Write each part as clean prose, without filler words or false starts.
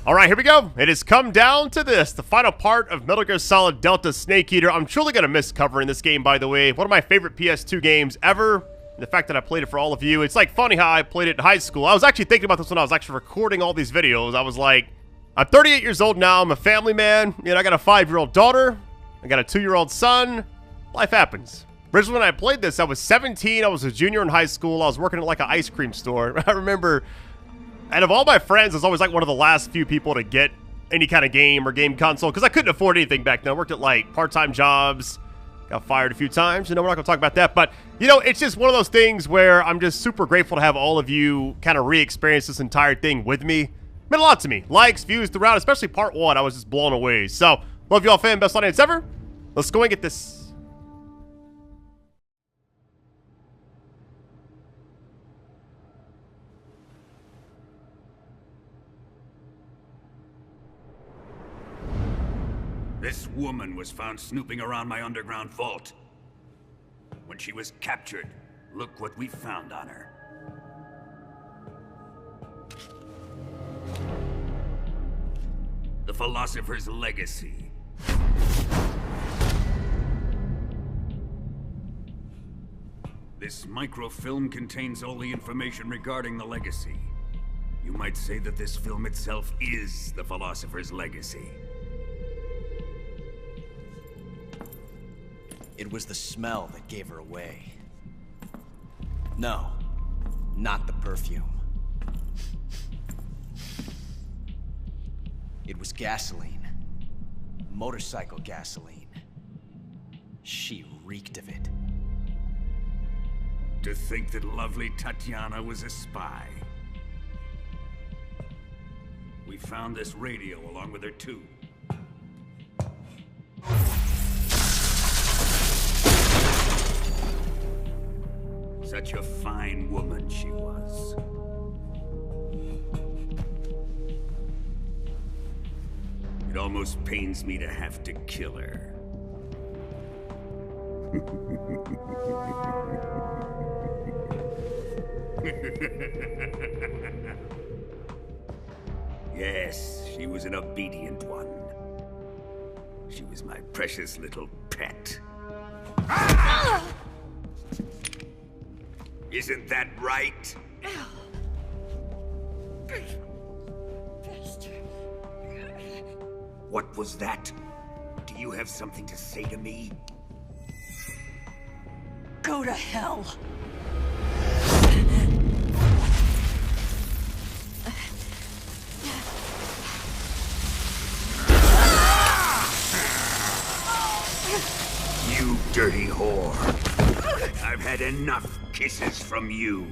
Alright, here we go. It has come down to this, the final part of Metal Gear Solid Delta Snake Eater. I'm truly going to miss covering this game, by the way. One of my favorite PS2 games ever. The fact that I played it for all of you. It's like funny how I played it in high school. I was actually thinking about this when I was actually recording all these videos. I was like, I'm 38 years old now. I'm a family man. You know, I got a 5-year-old daughter. I got a 2-year-old son. Life happens. Originally, when I played this, I was 17. I was a junior in high school. I was working at like an ice cream store. I remember... And of all my friends, I was always like one of the last few people to get any kind of game or game console because I couldn't afford anything back then. I worked at like part-time jobs, got fired a few times. You know, we're not going to talk about that. But, you know, it's just one of those things where I'm just super grateful to have all of you kind of re-experience this entire thing with me. It meant a lot to me. Likes, views throughout, especially part 1. I was just blown away. So, love you all, fam. Best audience ever. Let's go and get this. This woman was found snooping around my underground vault. When she was captured, look what we found on her. The Philosopher's Legacy. This microfilm contains all the information regarding the Legacy. You might say that this film itself is the Philosopher's Legacy. It was the smell that gave her away. No, not the perfume. It was gasoline. Motorcycle gasoline. She reeked of it. To think that lovely Tatiana was a spy. We found this radio along with her too. Such a fine woman she was. It almost pains me to have to kill her. Yes, she was an obedient one. She was my precious little pet. Ah! Isn't that right? What was that? Do you have something to say to me? Go to hell. You dirty whore. I've had enough kisses from you.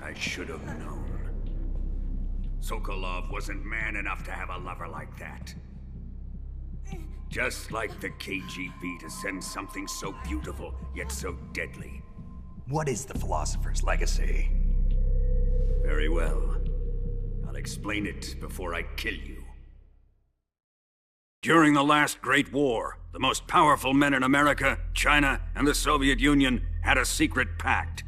I should have known. Sokolov wasn't man enough to have a lover like that. Just like the KGB to send something so beautiful, yet so deadly. What is the Philosopher's Legacy? Very well. I'll explain it before I kill you. During the last Great War, the most powerful men in America, China, and the Soviet Union had a secret pact.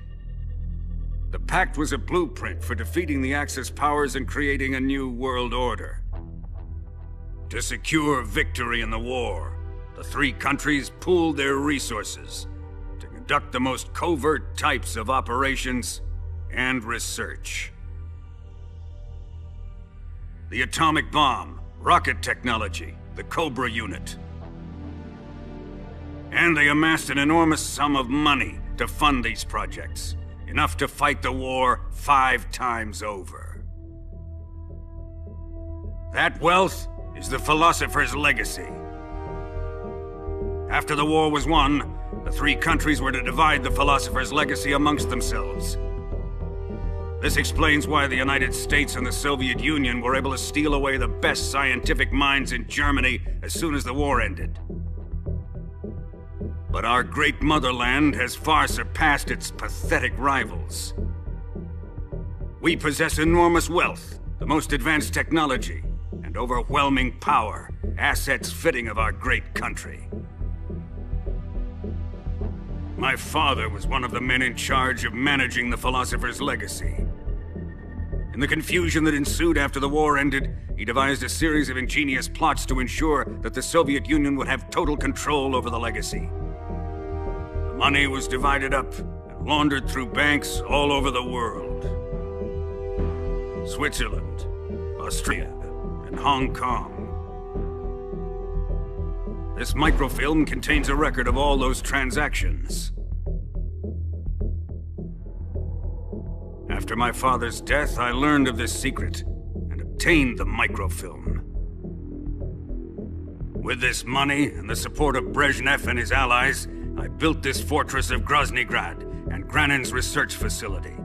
The pact was a blueprint for defeating the Axis powers and creating a new world order. To secure victory in the war, the three countries pooled their resources to conduct the most covert types of operations and research. The atomic bomb, rocket technology, the Cobra unit. And they amassed an enormous sum of money to fund these projects, enough to fight the war 5 times over. That wealth is the Philosopher's Legacy. After the war was won, the three countries were to divide the Philosopher's Legacy amongst themselves. This explains why the United States and the Soviet Union were able to steal away the best scientific minds in Germany as soon as the war ended. But our great motherland has far surpassed its pathetic rivals. We possess enormous wealth, the most advanced technology, and overwhelming power, assets fitting of our great country. My father was one of the men in charge of managing the Philosopher's legacy. In the confusion that ensued after the war ended, he devised a series of ingenious plots to ensure that the Soviet Union would have total control over the legacy. The money was divided up and laundered through banks all over the world. Switzerland, Austria, and Hong Kong. This microfilm contains a record of all those transactions. After my father's death, I learned of this secret and obtained the microfilm. With this money and the support of Brezhnev and his allies, I built this fortress of Groznygrad and Granin's research facility.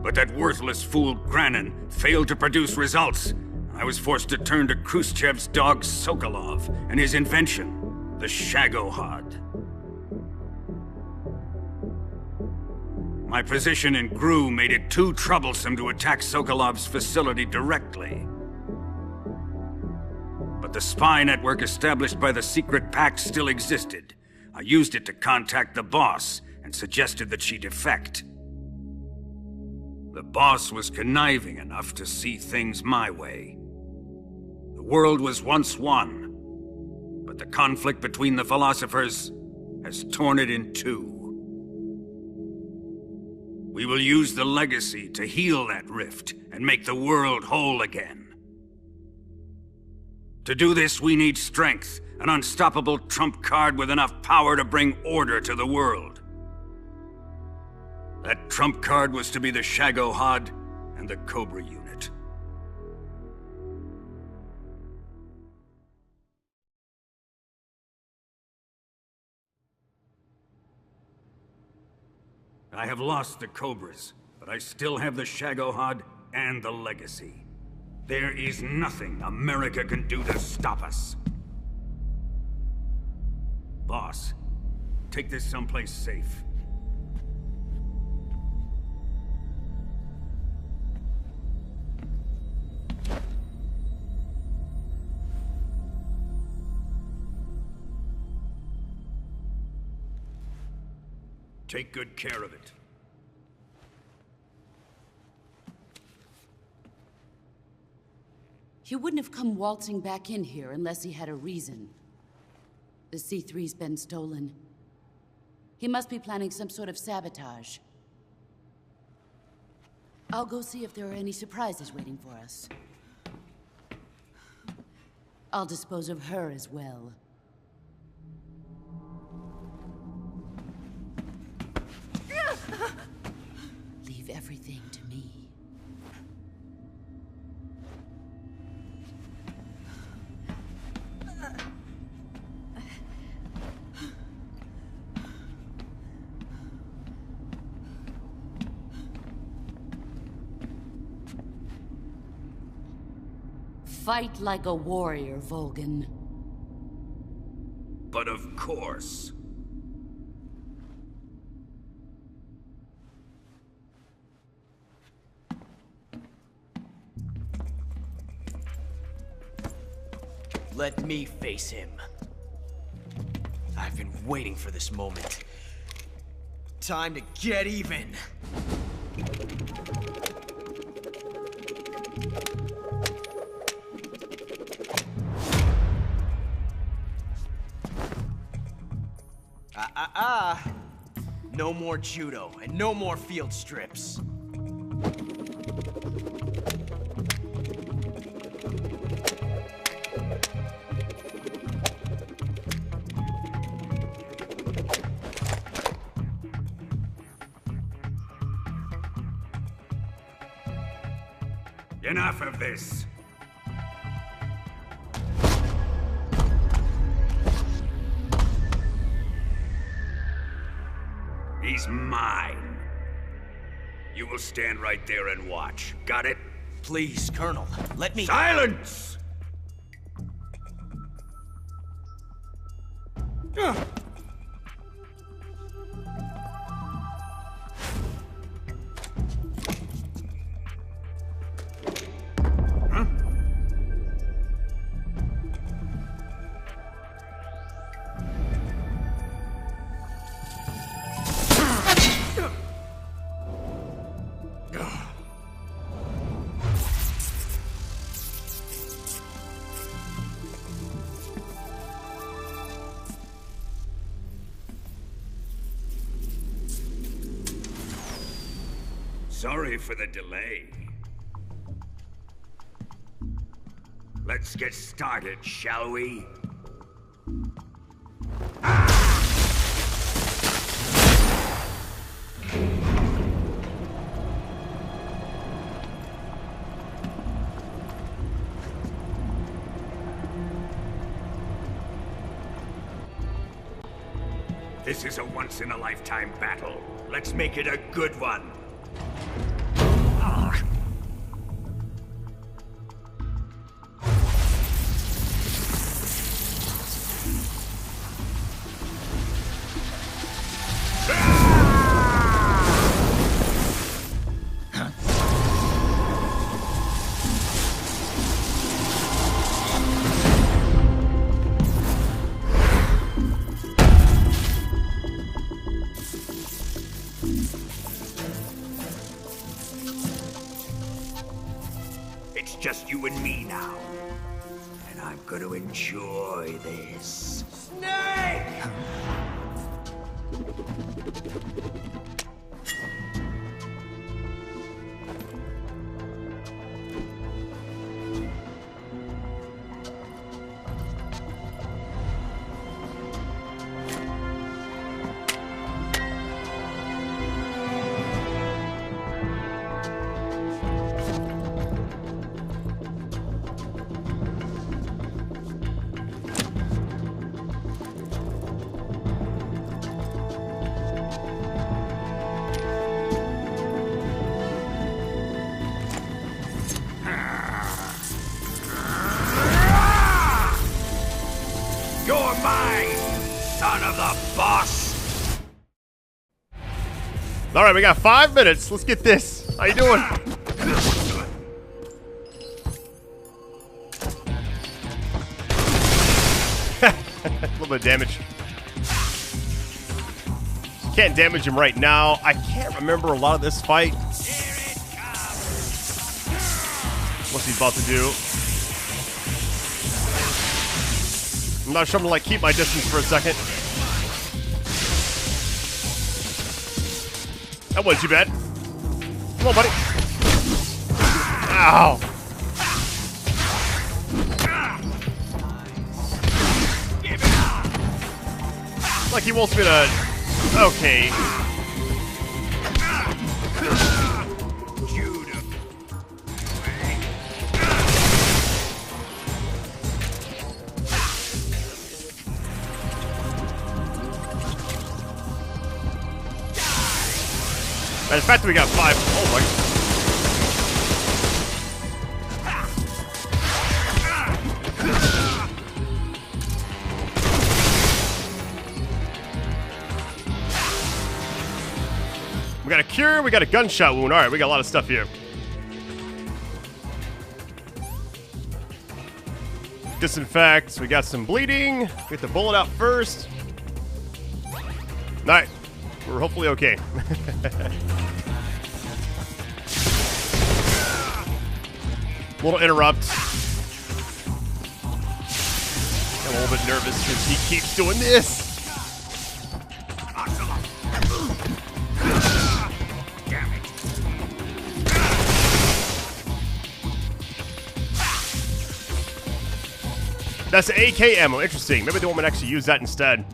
But that worthless fool Granin failed to produce results. I was forced to turn to Khrushchev's dog Sokolov and his invention, the Shagohod. My position in GRU made it too troublesome to attack Sokolov's facility directly. But the spy network established by the secret pact still existed. I used it to contact the boss and suggested that she defect. The boss was conniving enough to see things my way. The world was once one, but the conflict between the philosophers has torn it in two. We will use the legacy to heal that rift and make the world whole again. To do this, we need strength, an unstoppable trump card with enough power to bring order to the world. That trump card was to be the Shagohod and the Cobra unit. I have lost the Cobras, but I still have the Shagohod and the legacy. There is nothing America can do to stop us. Boss, take this someplace safe. Take good care of it. He wouldn't have come waltzing back in here unless he had a reason. The C3's been stolen. He must be planning some sort of sabotage. I'll go see if there are any surprises waiting for us. I'll dispose of her as well. Leave everything to me. Fight like a warrior, Volgin. But of course. Let me face him. I've been waiting for this moment. Time to get even. No more judo, and no more field strips. Enough of this. He's mine. You will stand right there and watch. Got it? Please, Colonel, let me— Silence! Sorry for the delay. Let's get started, shall we? This is a once-in-a-lifetime battle. Let's make it a good one. It's just you and me now. And I'm gonna enjoy this. Snake! You're mine, son of the boss! Alright, we got 5 minutes. Let's get this. How you doing? A little bit of damage. Can't damage him right now. I can't remember a lot of this fight. What's he about to do? I'm not sure I'm gonna like keep my distance for a second. That wasn't too bad. Come on, buddy. Ow. Like he wants me to... Okay. And the fact that we got 5. Oh my. We got a cure, we got a gunshot wound. Alright, we got a lot of stuff here. Disinfect, we got some bleeding. Get the bullet out first. Alright. We're hopefully okay. Little interrupt. I'm a little bit nervous because he keeps doing this. That's AK ammo. Interesting. Maybe the woman actually use that instead.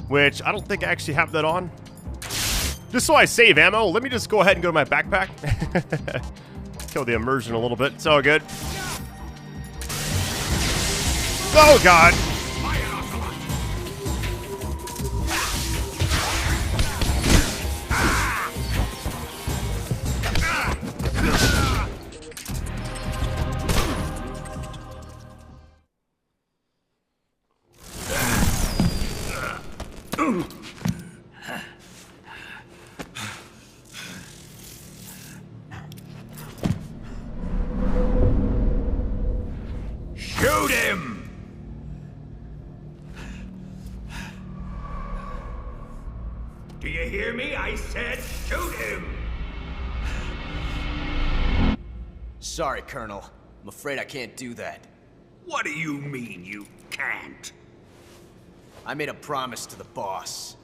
Which I don't think I actually have that on. Just so I save ammo, let me just go ahead and go to my backpack. Kill the immersion a little bit. It's all good. Oh, God. Shoot him! Do you hear me? I said shoot him! Sorry, Colonel. I'm afraid I can't do that. What do you mean you can't? I made a promise to the boss.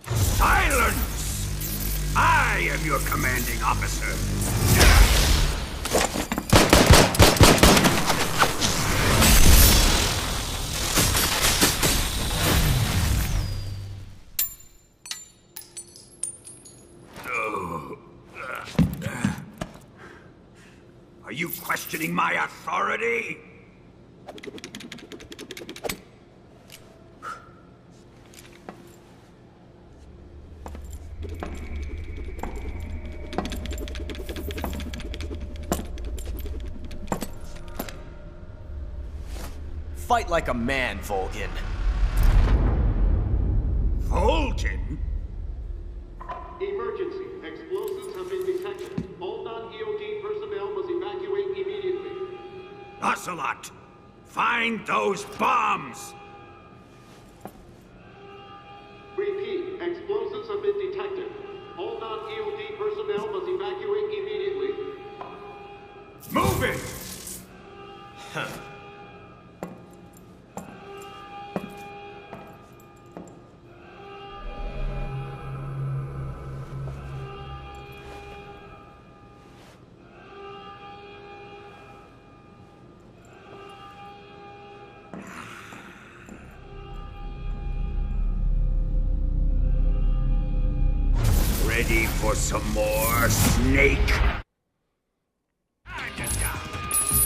Silence! I I am your commanding officer. Are you questioning my authority? Fight like a man, Volgin. Volgin? Emergency. Explosives have been detected. All non-EOD personnel must evacuate immediately. Ocelot, find those bombs! Repeat. Explosives have been detected. All non-EOD personnel must evacuate immediately. Move it! Ready for some more, Snake?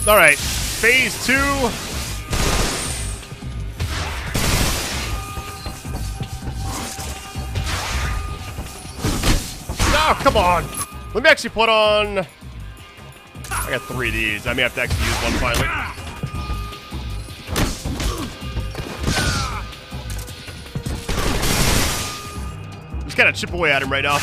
All right, phase 2. Oh, come on. Let me actually put on... I got 3 of these. I may have to actually use one finally. Just kind of chip away at him right now.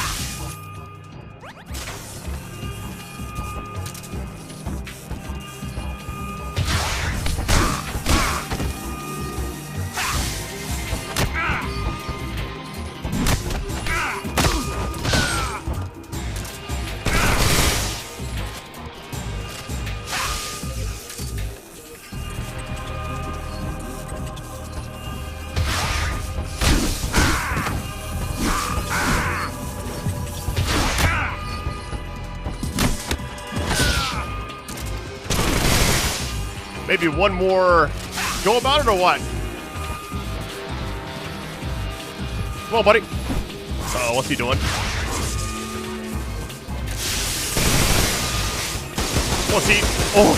Maybe one more go about it or what? Come on, buddy. Uh-oh, what's he doing? What's he? Oh.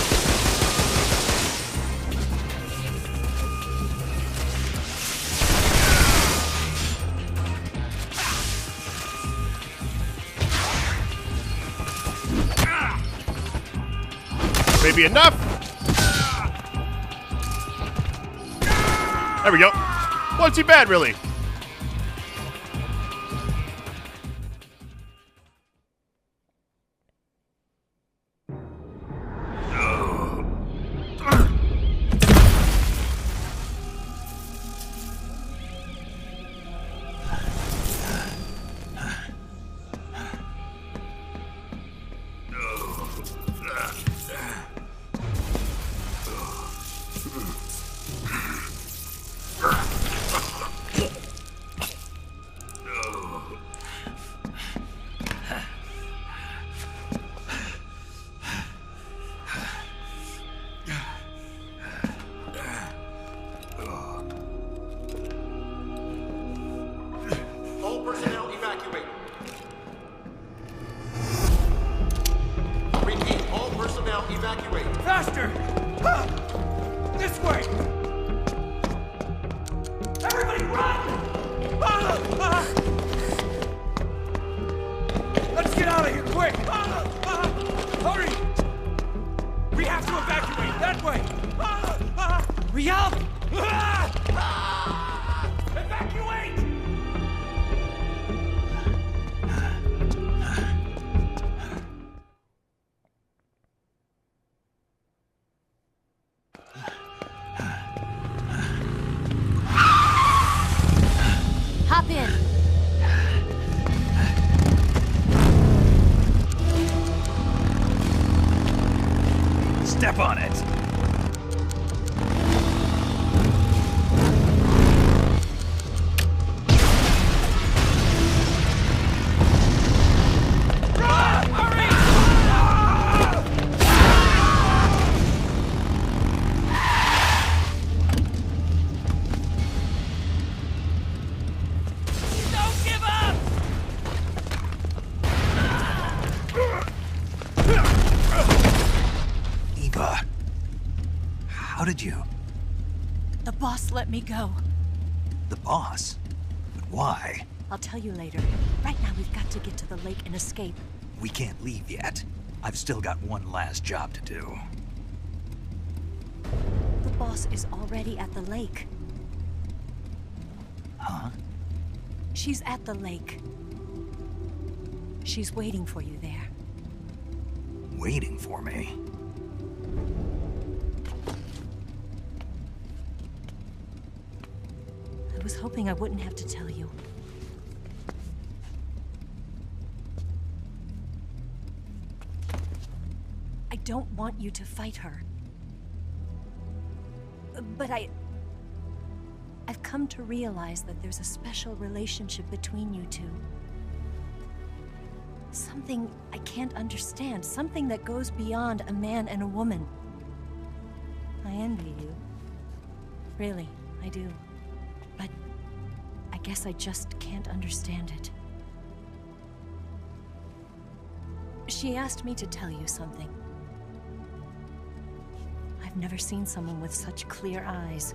Maybe enough. There we go. Wasn't too bad, really. All personnel evacuate. Repeat. All personnel evacuate. Faster! This way! Everybody run! Let's get out of here, quick! Hurry! We have to evacuate, that way! We up! Evacuate! Hop in. Step on it. did you? The boss let me go. The boss? But why? I'll tell you later. Right now, we've got to get to the lake and escape. We can't leave yet. I've still got one last job to do. The boss is already at the lake. Huh? She's at the lake. She's waiting for you there. Waiting for me? I was hoping I wouldn't have to tell you. I don't want you to fight her. But I've come to realize that there's a special relationship between you two. Something I can't understand. Something that goes beyond a man and a woman. I envy you. Really, I do. But I guess I just can't understand it. She asked me to tell you something. I've never seen someone with such clear eyes.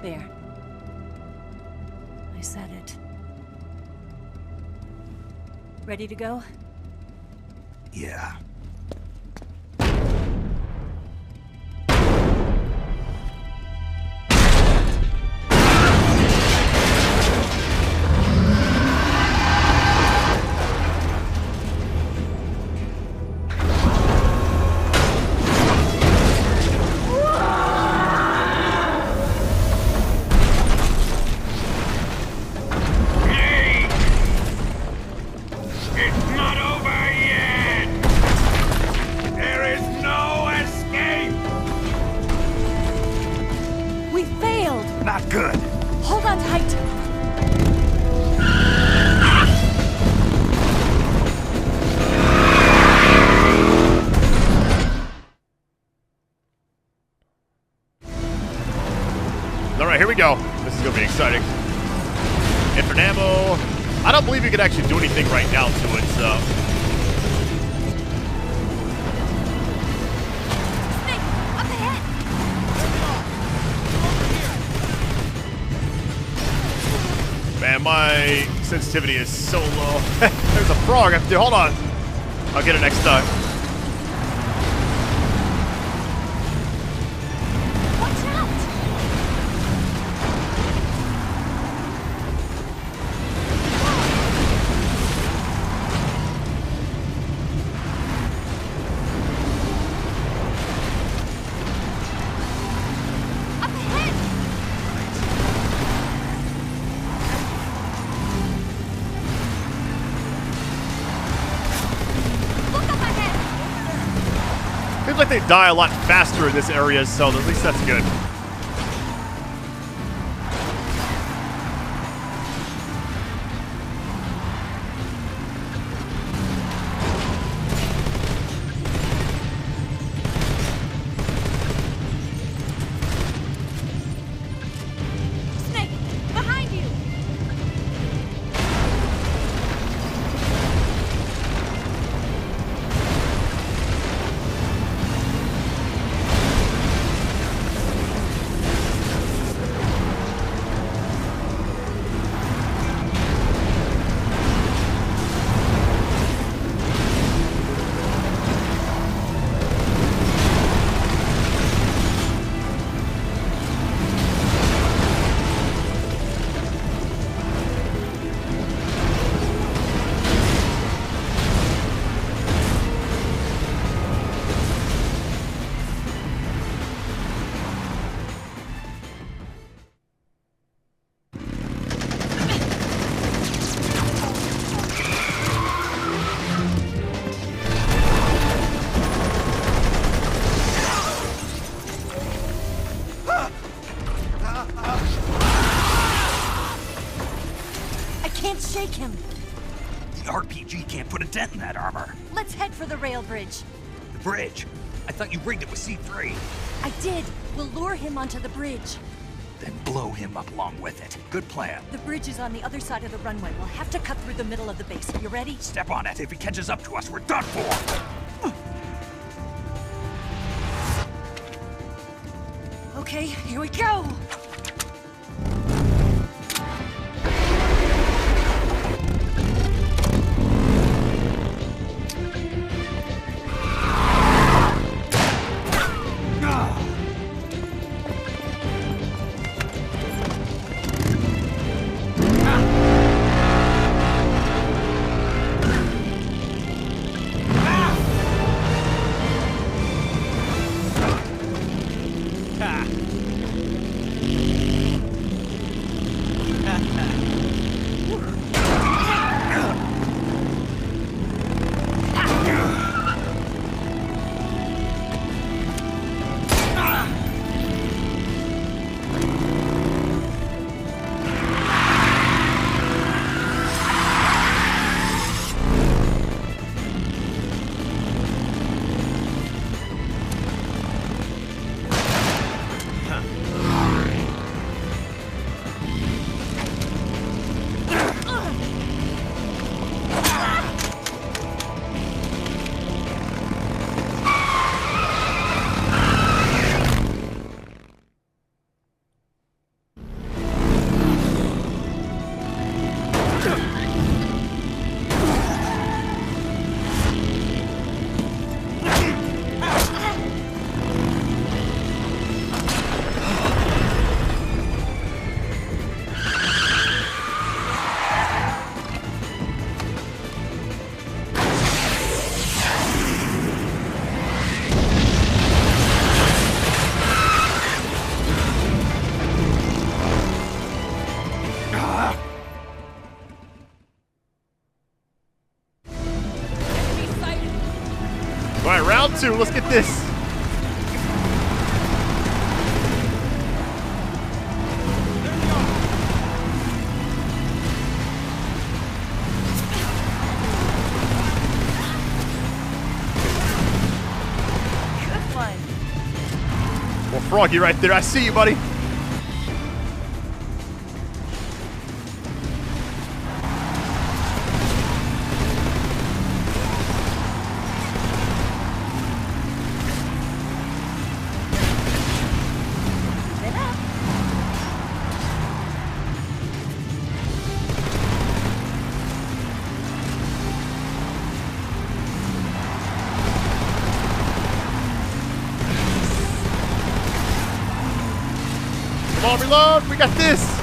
There. I said it. Ready to go? Yeah. Not good. Hold on tight. All right, here we go. This is gonna be exciting. Infinite ammo. I don't believe you can actually do anything right now to it, so. Man, my sensitivity is so low. There's a frog. Hold on. I'll get it next time. Watch out! Up ahead! Seems like they die a lot faster in this area, so at least that's good. Snake, behind you! Shake him. The RPG can't put a dent in that armor. Let's head for the rail bridge. The bridge? I thought you rigged it with C3. I did. We'll lure him onto the bridge. Then blow him up along with it. Good plan. The bridge is on the other side of the runway. We'll have to cut through the middle of the base. You ready? Step on it. If he catches up to us, we're done for. Okay, here we go! All right, round two. Let's get this. Good one. Well, Froggy right there. I see you, buddy. Come on, reload. We got this.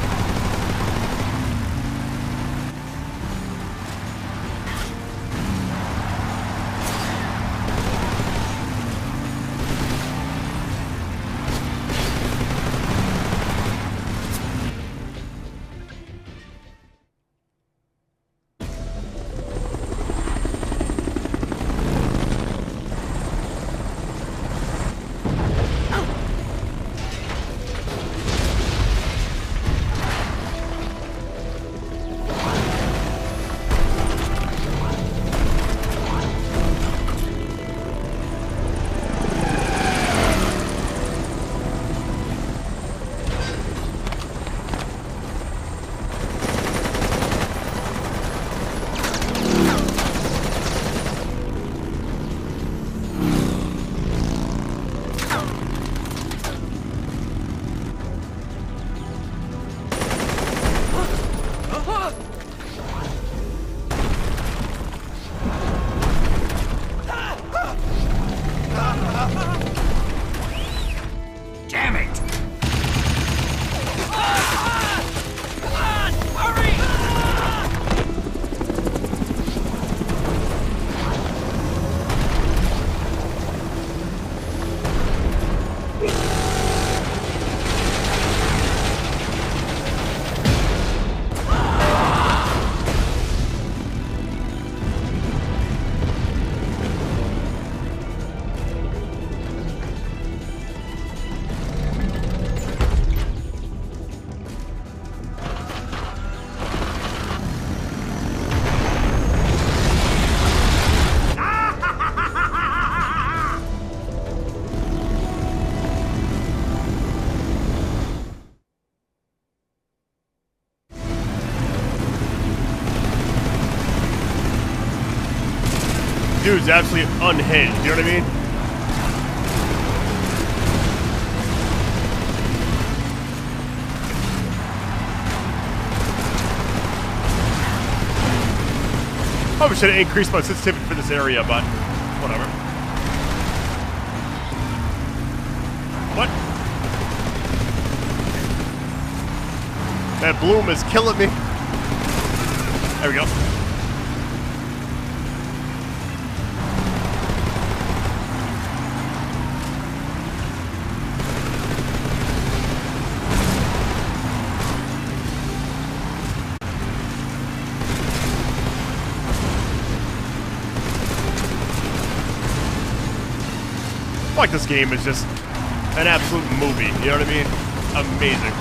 dude's absolutely unhinged, you know what I mean? Probably should have increased my sensitivity for this area, but whatever. What? That bloom is killing me. There we go. I feel like this game is just an absolute movie, you know what I mean? Amazing.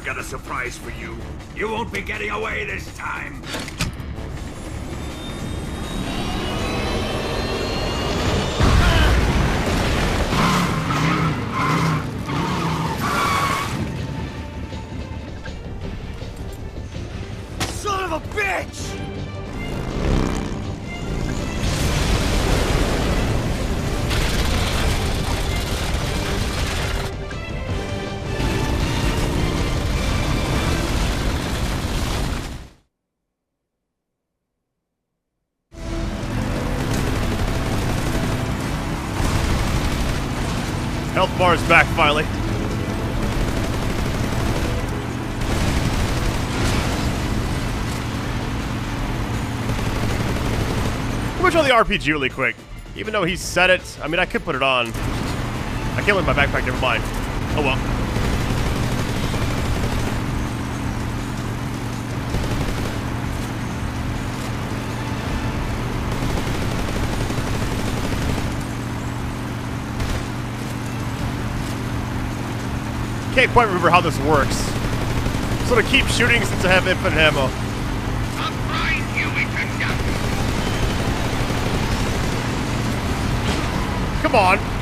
Got a surprise for you. You won't be getting away this time. Son of a bitch! Health bar is back finally. We'll try the RPG really quick. Even though he said it, I mean, I could put it on. I can't leave my backpack, never mind. Oh well. Can't quite remember how this works. So to keep shooting since I have infinite ammo. Come on.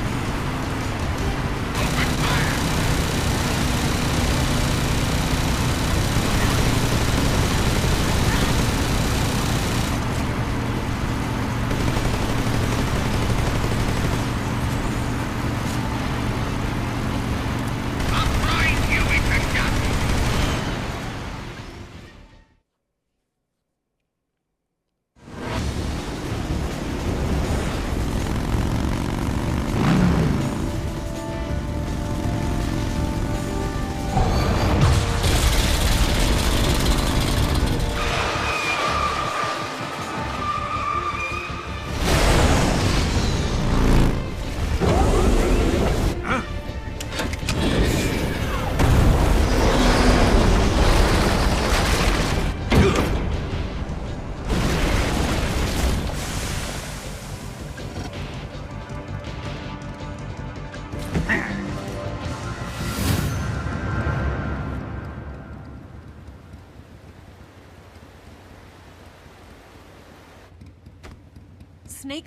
Snake,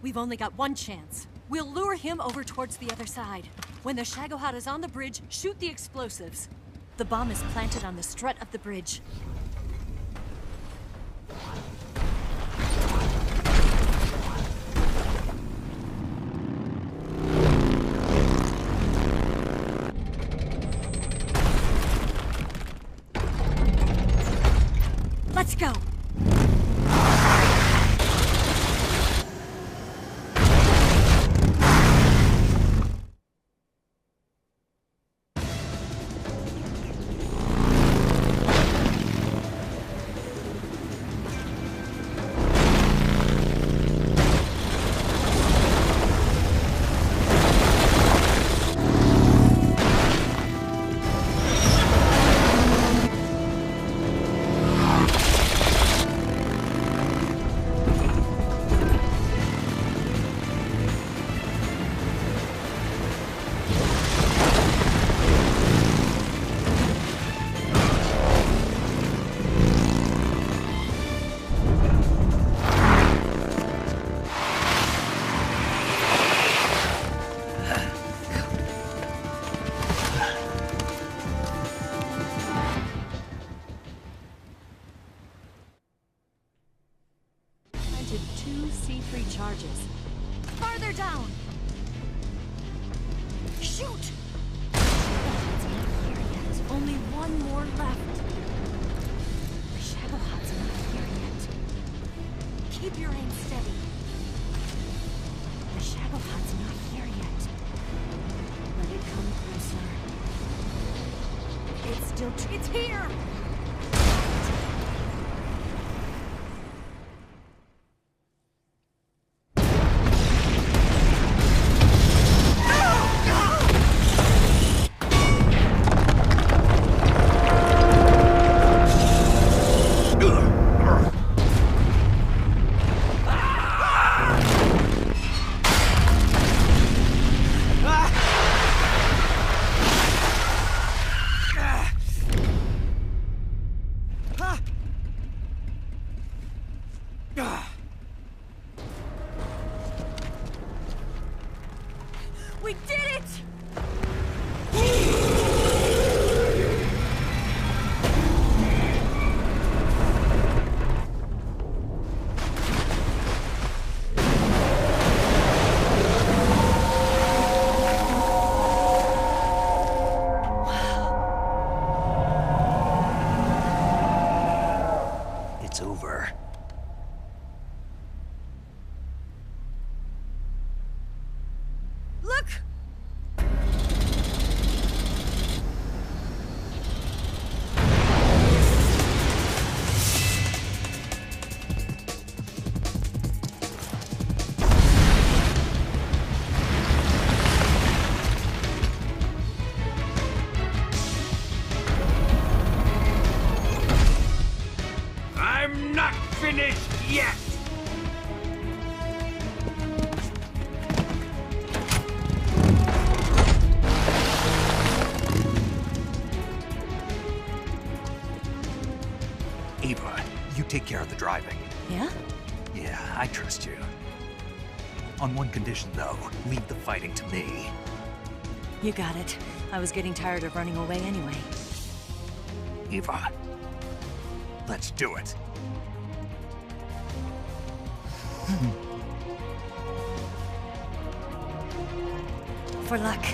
we've only got one chance. We'll lure him over towards the other side. When the Shagohod is on the bridge, shoot the explosives. The bomb is planted on the strut of the bridge. Let's go! planted 2 C3 charges. Farther down! Shoot! It's not here yet. Only one more left. The Shadowheart's not here yet. Keep your aim steady. The Shadowheart's not here yet. Let it come closer. It's still... It's here! We did it! It's over. Look! I'm not finished yet! Ava, you take care of the driving. Yeah? Yeah, I trust you. On one condition, though. Leave the fighting to me. You got it. I was getting tired of running away anyway. Ava, let's do it. For luck.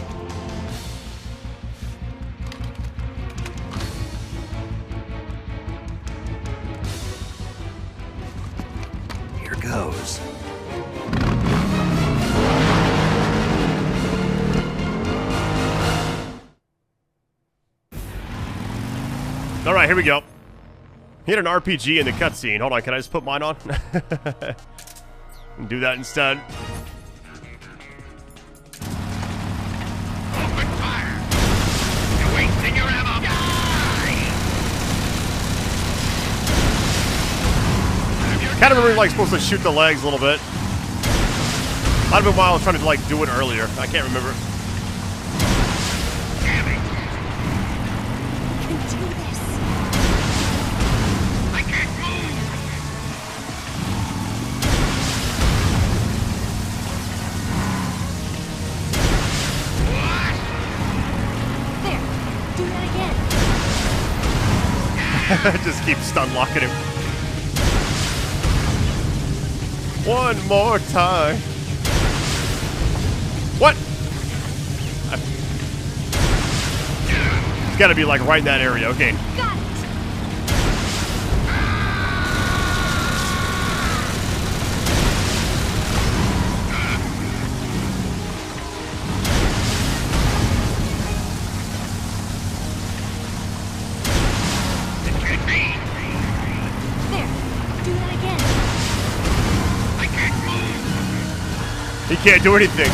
Here goes. All right, here we go. Hit an RPG in the cutscene. Hold on, can I just put mine on? Do that instead. Open fire! You're wasting your ammo! Kind of remember like supposed to shoot the legs a little bit. Might have been while I was trying to like do it earlier. I can't remember. Damn it! You can do this. I can't move! What? There. Do that again. Just keep stun locking him. One more time. What? It's gotta be like right in that area. Okay. Got it. It can't be! There. Do that again. I can't move! He can't do anything.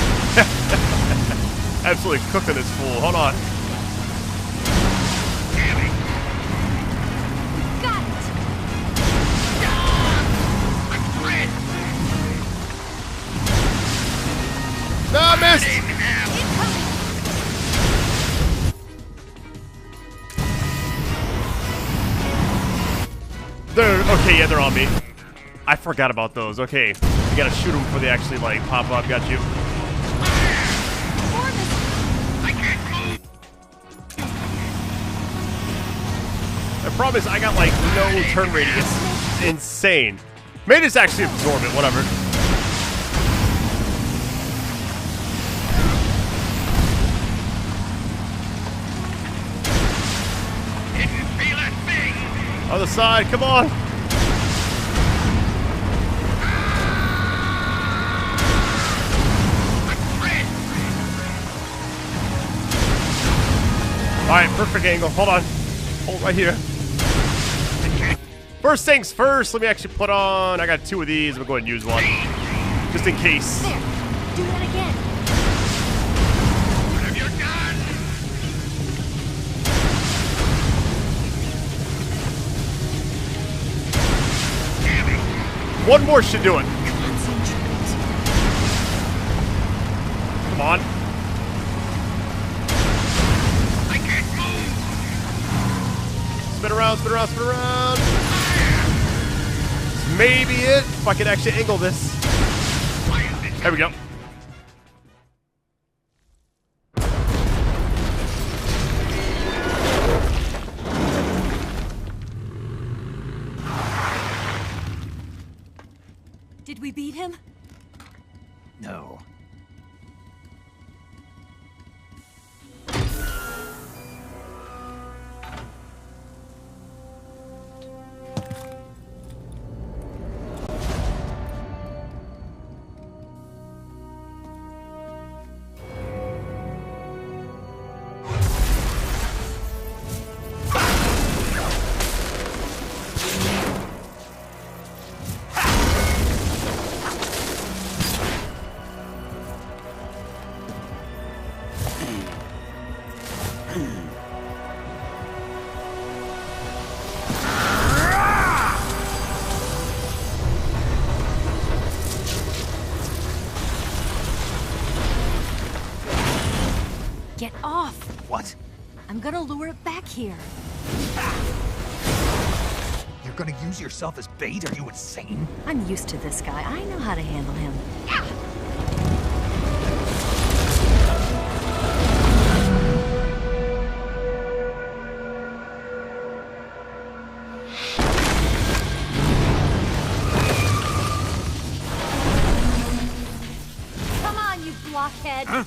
Absolutely cooking this fool. Hold on. Damn it! Got it. I'm dead! No, I missed. Incoming. Okay, yeah, they're on me. I forgot about those. Okay. You gotta shoot them before they actually, like, pop up. Got you. I can't move! The problem is I got, like, no turn radius. Insane. May just actually absorb it, whatever. Didn't feel a thing. Other side, come on. Alright, perfect angle. Hold on. Hold right here. First things first, let me actually put on... I got 2 of these. I'm going to go ahead and use one. Just in case. There. Do that again. What have you done? Damn it. One more should do it. Come on. I can't move. Spin around, spin around, spin around. This may be it. If I can actually angle this. Why is this? There we go. Did we beat him? No. Get off! What? I'm gonna lure it back here. You're gonna use yourself as bait? Are you insane? I'm used to this guy. I know how to handle him. Come on, you blockhead! Huh?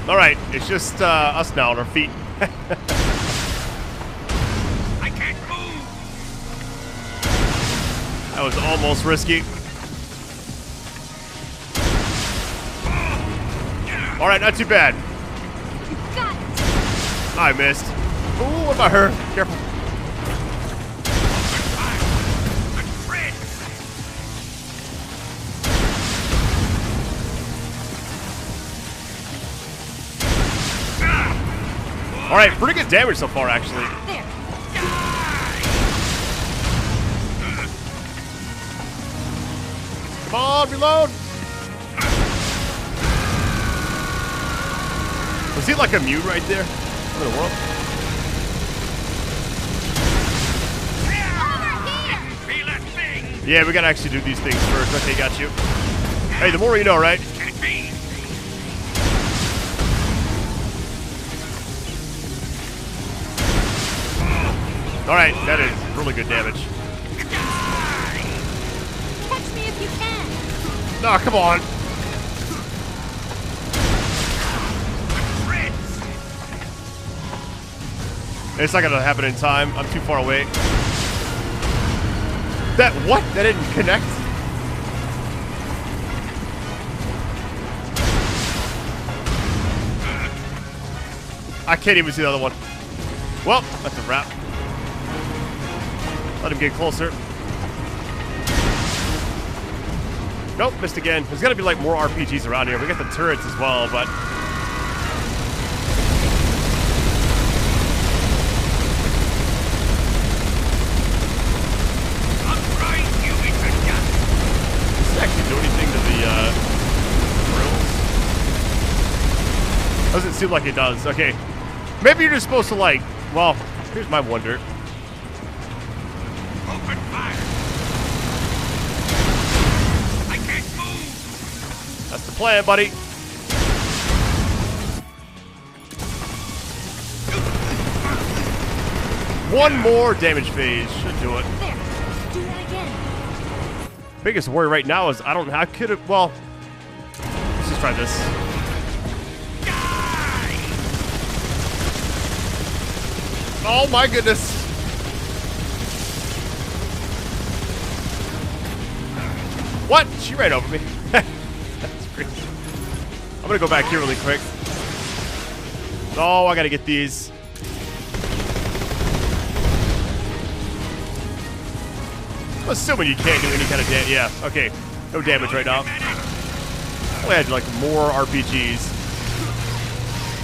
Alright, it's just us now on our feet. I can't move. That was almost risky. Alright, not too bad. You got it! I missed. Ooh, what about her? Careful. Alright, pretty good damage so far, actually. There! Come on, reload! Was he like immune right there? What in the world? Feel a thing. Yeah, we gotta actually do these things first. Okay, got you. Hey, the more you know, right? Can't be. Alright, that is really good damage. Catch me if you can! No, come on. It's not gonna happen in time. I'm too far away. That what? That didn't connect? I can't even see the other one. Well, that's a wrap. Let him get closer. Nope, missed again. There's gotta be like more RPGs around here. We got the turrets as well, but I'm right, you seem like it does. Okay. Maybe you're just supposed to, like... Well, here's my wonder. Open fire! I can't move! That's the plan, buddy. One more damage phase. Should do it. There. Do that again. Biggest worry right now is I don't... I could have... Well... Let's just try this. Oh my goodness. What? She ran over me. That's crazy. I'm gonna go back here really quick. Oh, I gotta get these. I'm assuming you can't do any kind of damage. Yeah, okay. No damage right now. I had like more RPGs.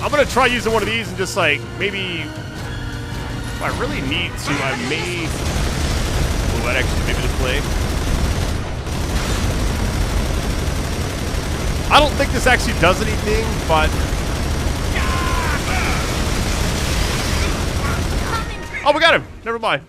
I'm gonna try using one of these and just like maybe... If I really need to, I may... Oh, that actually maybe the play. I don't think this actually does anything, but... Oh, we got him! Never mind.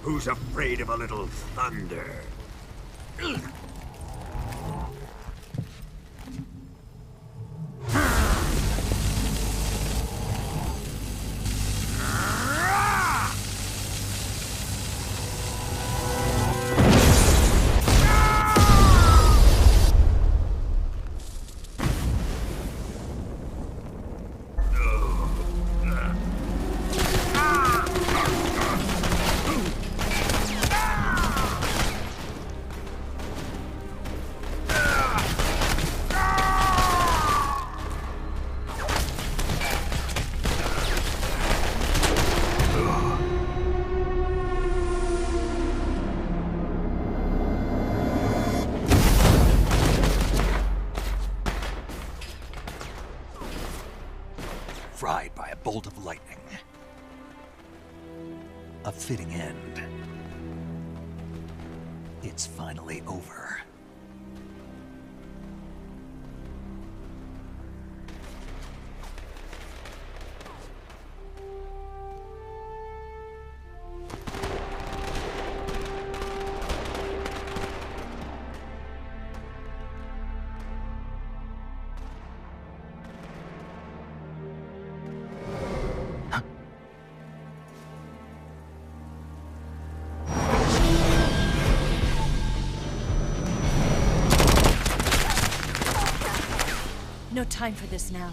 Who's afraid of a little thunder? Fried by a bolt of lightning. A fitting end. It's finally over. No time for this now.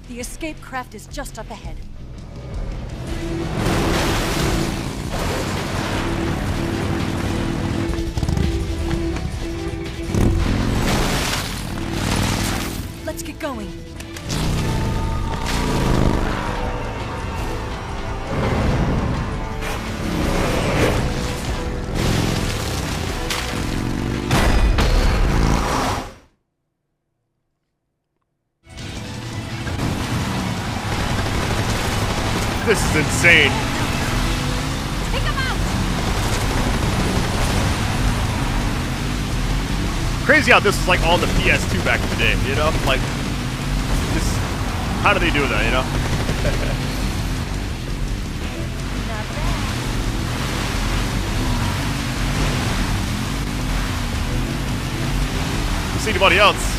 The escape craft is just up ahead. Let's get going. This is insane. Take him out! Crazy how this was like on the PS2 back in the day, you know? Like, just, how do they do that, you know? Not bad. See anybody else?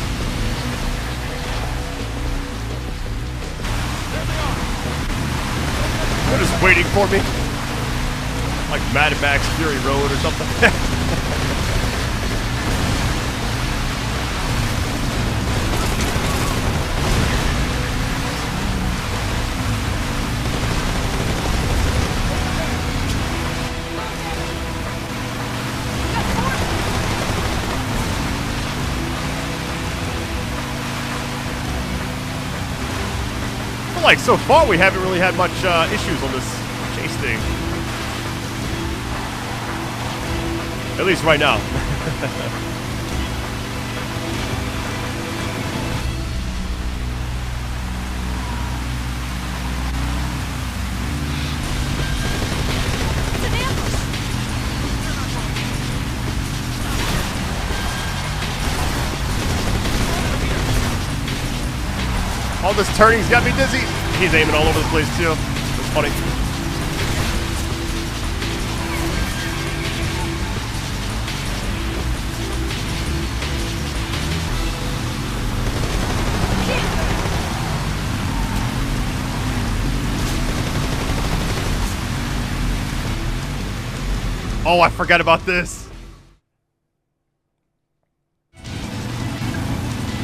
They're just waiting for me. Like Mad Max Fury Road or something. like so far we haven't really had much issues on this chase thing. At least right now. All this turning's got me dizzy. He's aiming all over the place too. It's funny. Oh, I forgot about this.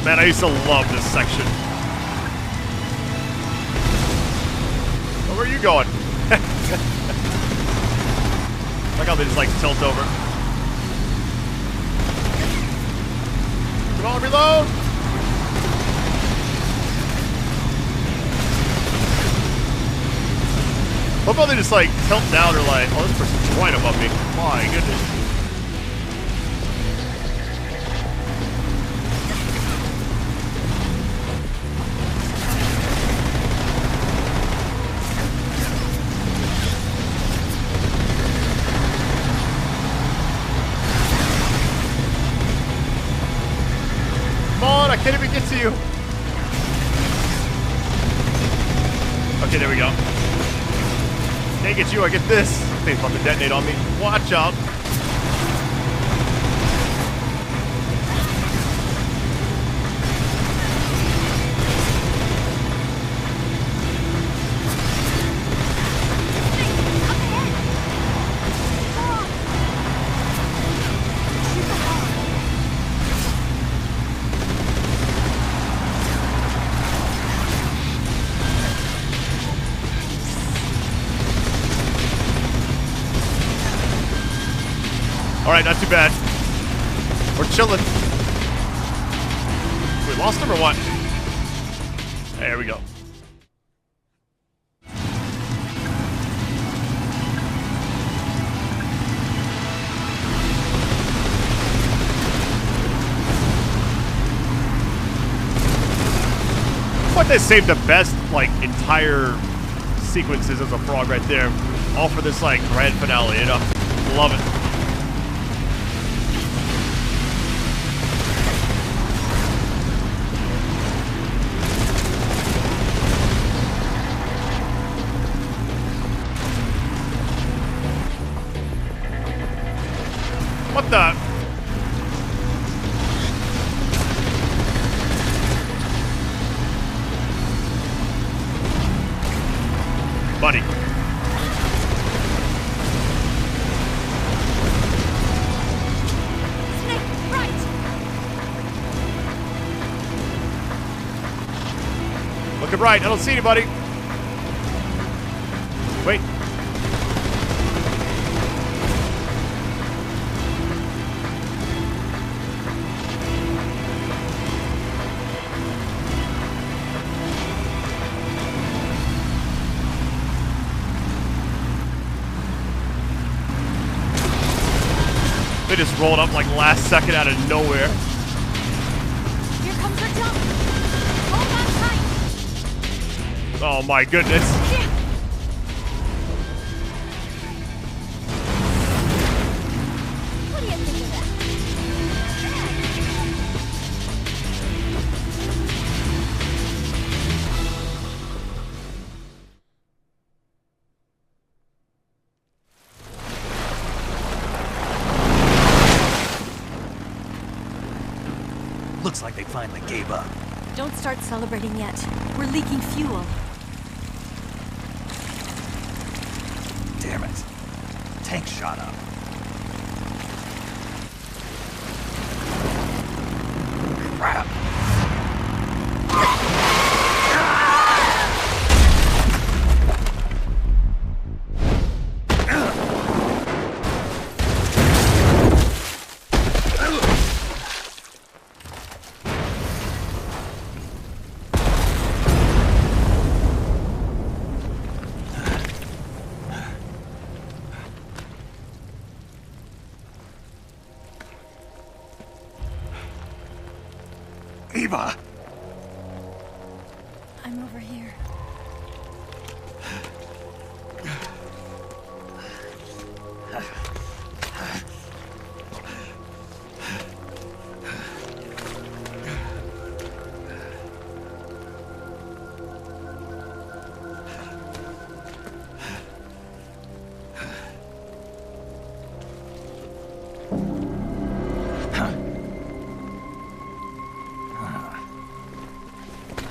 Man, I used to love this section. Oh, where are you going? Look how they just like tilt over. Come on, reload! What about they just like tilt down or like, oh, this person's right above me. My goodness. Come on, I can't even get to you. Okay, there we go. Can't get you, I get this. Thing's about to detonate on me. Watch out. Alright, not too bad. We're chilling. We lost him or what? There we go. But they saved the best, like, entire sequences as a frog right there. All for this, like, grand finale, you know? Love it. What the? Buddy. Snake, right! Looking right. I don't see anybody. Wait. They just rolled up like last second out of nowhere. Here comes our jump! Hold on tight! Oh my goodness. Yeah. What do you think of that? Looks like they finally gave up. Don't start celebrating yet. We're leaking fuel. Damn it. Tank shot up. Crap. Eva! I'm over here.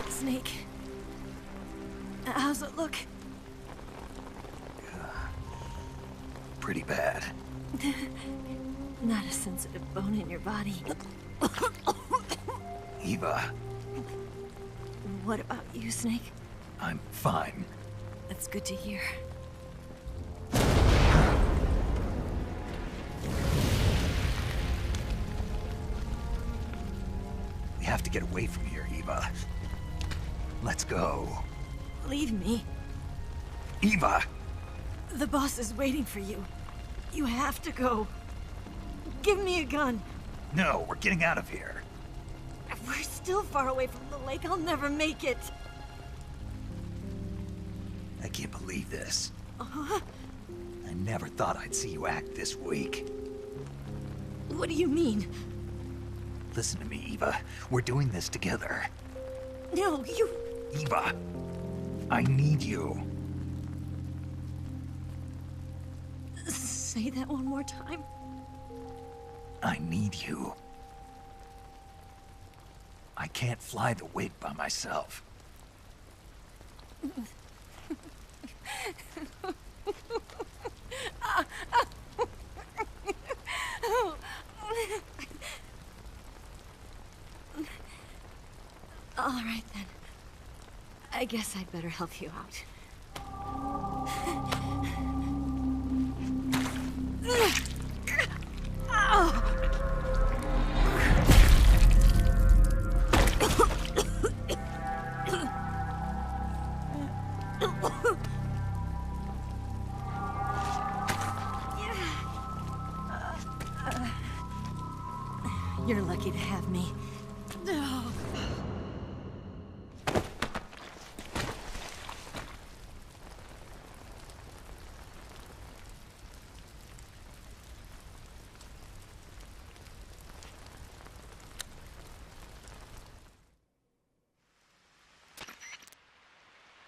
Snake. How's it look? Pretty bad. Not a sensitive bone in your body. Eva, What about you, Snake? I'm fine. That's good to hear. We have to get away from here, Eva. Let's go. Leave me. Eva! The boss is waiting for you. You have to go. Give me a gun. No, we're getting out of here. We're still far away from the lake. I'll never make it. I can't believe this. I never thought I'd see you act this weak. What do you mean? Listen to me, Eva. We're doing this together. No, you... Eva, I need you. Say that one more time. I need you. I can't fly the wig by myself. All right, then. I guess I'd better help you out. You're lucky to have me.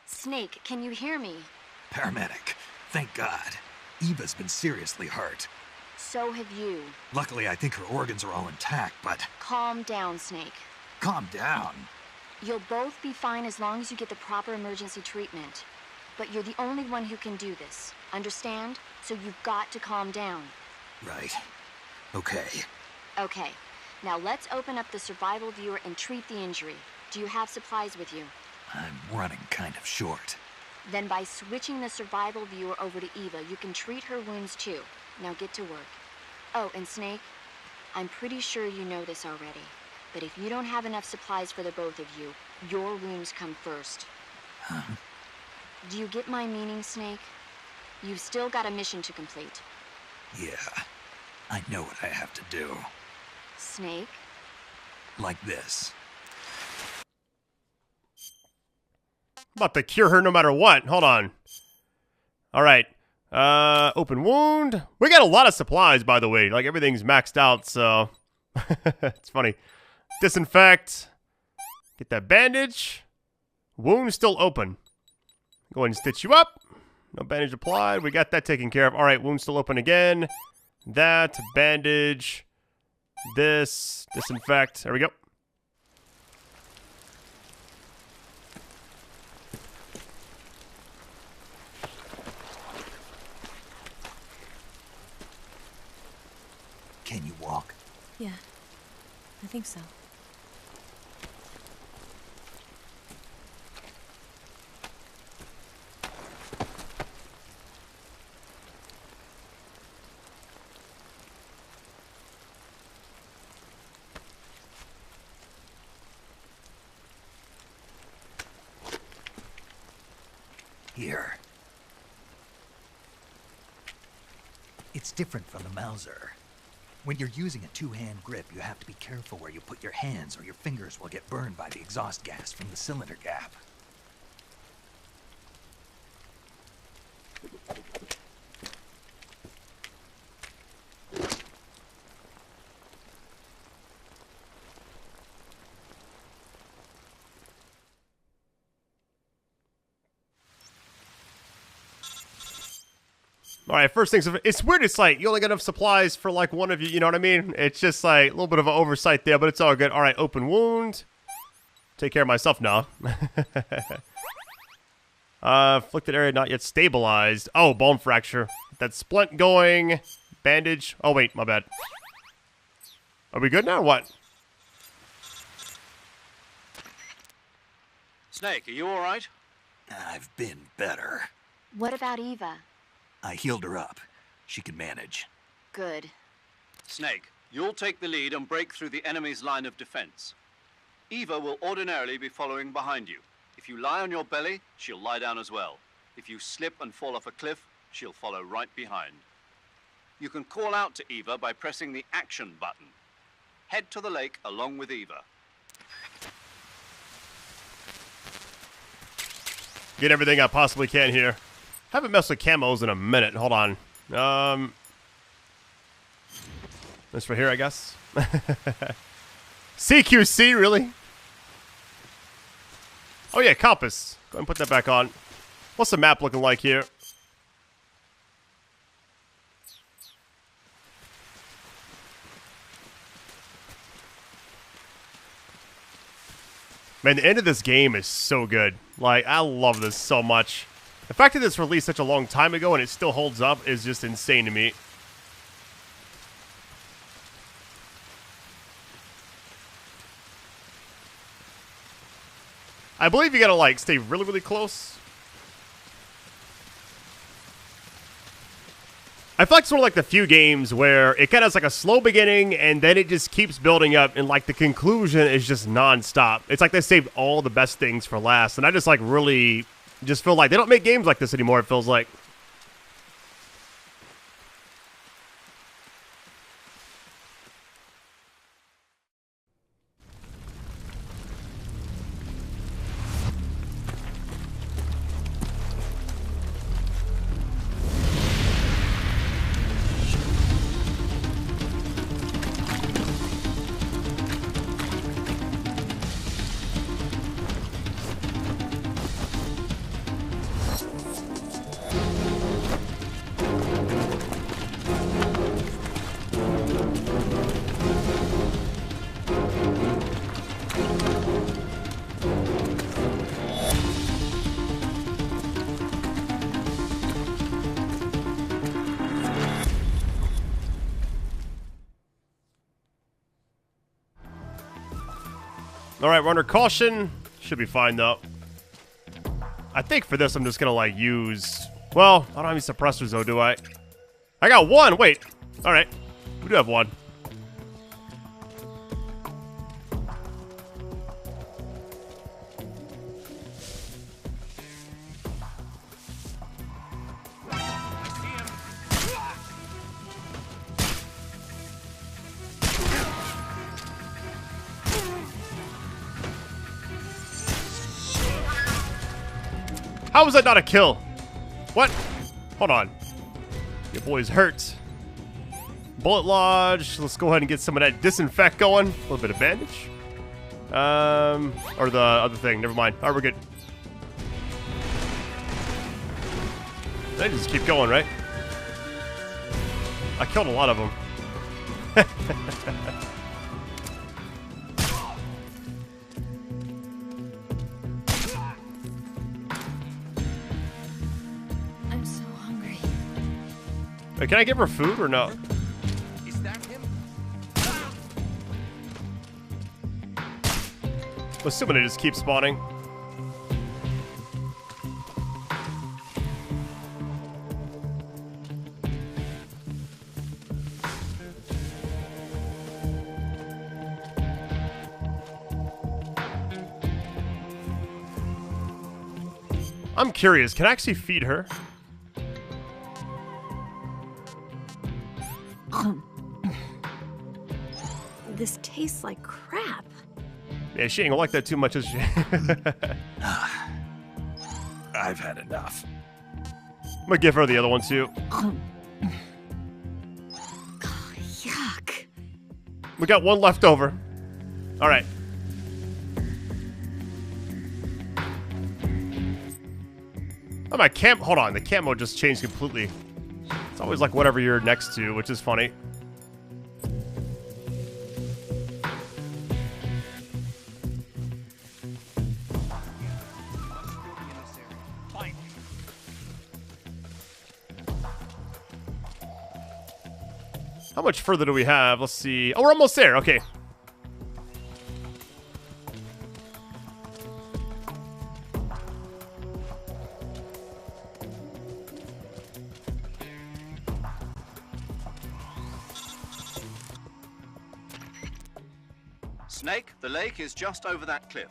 Snake, can you hear me? Paramedic, thank God. Eva's been seriously hurt. So have you. Luckily, I think her organs are all intact, but... Calm down, Snake. Calm down. You'll both be fine as long as you get the proper emergency treatment. But you're the only one who can do this. Understand? So you've got to calm down. Right. Okay. Okay. Now let's open up the survival viewer and treat the injury. Do you have supplies with you? I'm running kind of short. Then by switching the survival viewer over to Eva, you can treat her wounds too. Now get to work. Oh, and Snake, I'm pretty sure you know this already, but if you don't have enough supplies for the both of you, your wounds come first. Huh? Do you get my meaning, Snake? You've still got a mission to complete. Yeah. I know what I have to do. Snake? Like this. About to cure her no matter what. Hold on. All right. Open wound. We got a lot of supplies, by the way. Like, everything's maxed out, so... it's funny. Disinfect. Get that bandage. Wound still open. Go ahead and stitch you up. No bandage applied. We got that taken care of. All right, wound still open again. That. Bandage. This. Disinfect. There we go. Can you walk? Yeah, I think so. Here. It's different from the Mauser. When you're using a two-hand grip, you have to be careful where you put your hands or your fingers will get burned by the exhaust gas from the cylinder gap. All right, first things, it's weird. It's like you only got enough supplies for like one of you. You know what I mean? It's just like a little bit of an oversight there, but it's all good. All right, open wound. Take care of myself now. Afflicted area not yet stabilized. Oh, bone fracture. That splint going. Bandage. Oh, wait, my bad. Are we good now or what? Snake, are you all right? I've been better. What about Eva? I healed her up. She can manage. Good. Snake, you'll take the lead and break through the enemy's line of defense. Eva will ordinarily be following behind you. If you lie on your belly, she'll lie down as well. If you slip and fall off a cliff, she'll follow right behind. You can call out to Eva by pressing the action button. Head to the lake along with Eva. Get everything I possibly can here. Haven't messed with camos in a minute. Hold on. This right here, I guess. CQC, really? Oh yeah, compass. Go ahead and put that back on. What's the map looking like here? Man, the end of this game is so good. Like, I love this so much. The fact that it's released such a long time ago and it still holds up is just insane to me. I believe you gotta, like, stay really, really close. I feel like it's sort of like the few games where it kind of has like a slow beginning and then it just keeps building up and like the conclusion is just non-stop. It's like they saved all the best things for last, and I just like really just feel like they don't make games like this anymore, it feels like. Alright, we're under caution. Should be fine, though. I think for this, I'm just gonna, like, use... Well, I don't have any suppressors, though, do I? I got one! Wait! Alright. We do have one. How was that not a kill? What? Hold on. Your boy's hurt. Bullet lodge. Let's go ahead and get some of that disinfect going. A little bit of bandage. Or the other thing. Never mind. Alright, we're good. They just keep going, right? I killed a lot of them. Wait, can I give her food or no? Is that him? I'm assuming it just keeps spawning. I'm curious, can I actually feed her? this tastes like crap. Yeah, she ain't gonna like that too much, is she? I've had enough. I'm gonna give her the other one too. Yuck. We got one left over. All right. Oh, my hold on, the camo just changed completely. It's always like whatever you're next to, which is funny. How much further do we have? Let's see. Oh, we're almost there. Okay. Snake, the lake is just over that cliff.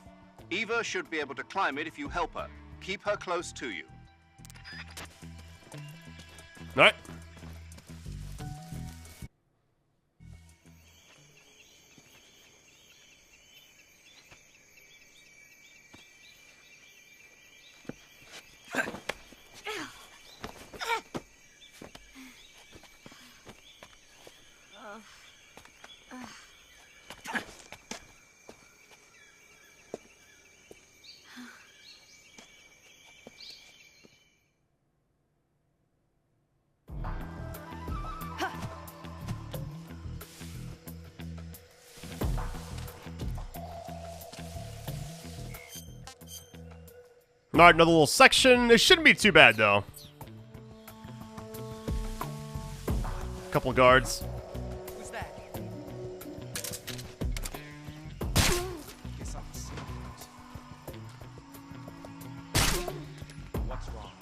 Eva should be able to climb it if you help her. Keep her close to you. All right. All right, another little section. It shouldn't be too bad, though. Couple guards. Who's that? What's wrong?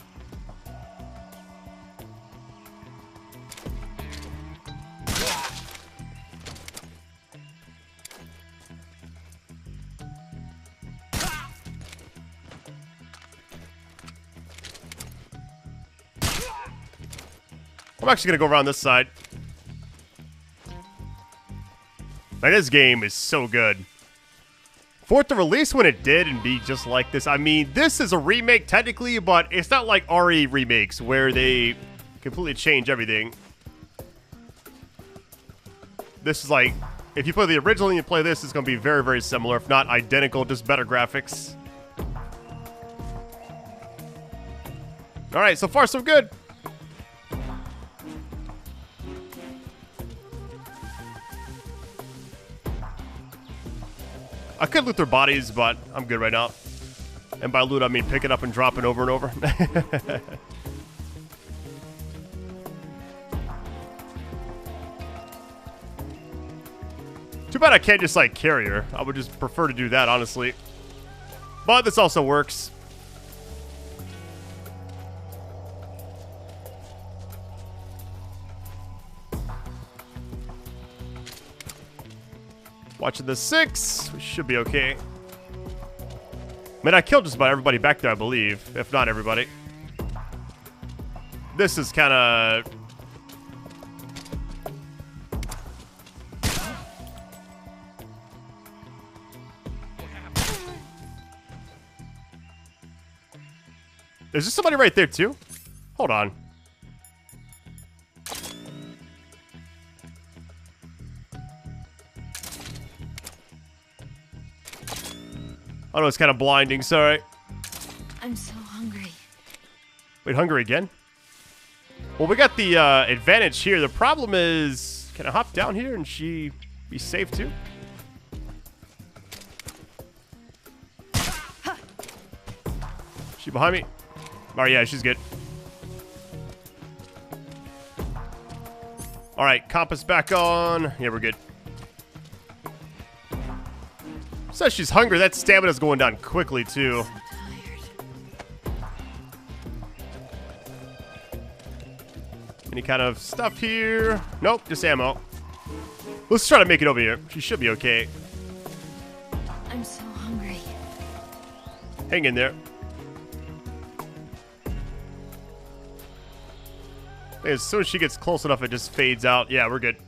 I'm actually gonna go around this side. Man, this game is so good. For it to release when it did and be just like this, I mean, this is a remake technically, but it's not like RE remakes where they completely change everything. This is like, if you play the original and you play this, it's gonna be very, very similar, if not identical, just better graphics. All right, so far so good. I could loot their bodies, but I'm good right now. And by loot, I mean pick it up and drop it over and over. Too bad I can't just, like, carry her. I would just prefer to do that, honestly. But this also works. Watching the 6. We should be okay. I mean, I killed just about everybody back there, I believe. If not everybody. This is kind of... Is there somebody right there, too? Hold on. I know it's kind of blinding, sorry. I'm so hungry. Wait, hungry again? Well, we got the advantage here. The problem is, can I hop down here and she be safe too? She behind me? Oh yeah, she's good. All right, compass back on. Yeah, we're good. Says she's hungry. That stamina's going down quickly too. Any kind of stuff here? Nope, just ammo. Let's try to make it over here. She should be okay. I'm so hungry. Hang in there. As soon as she gets close enough, it just fades out. Yeah, we're good.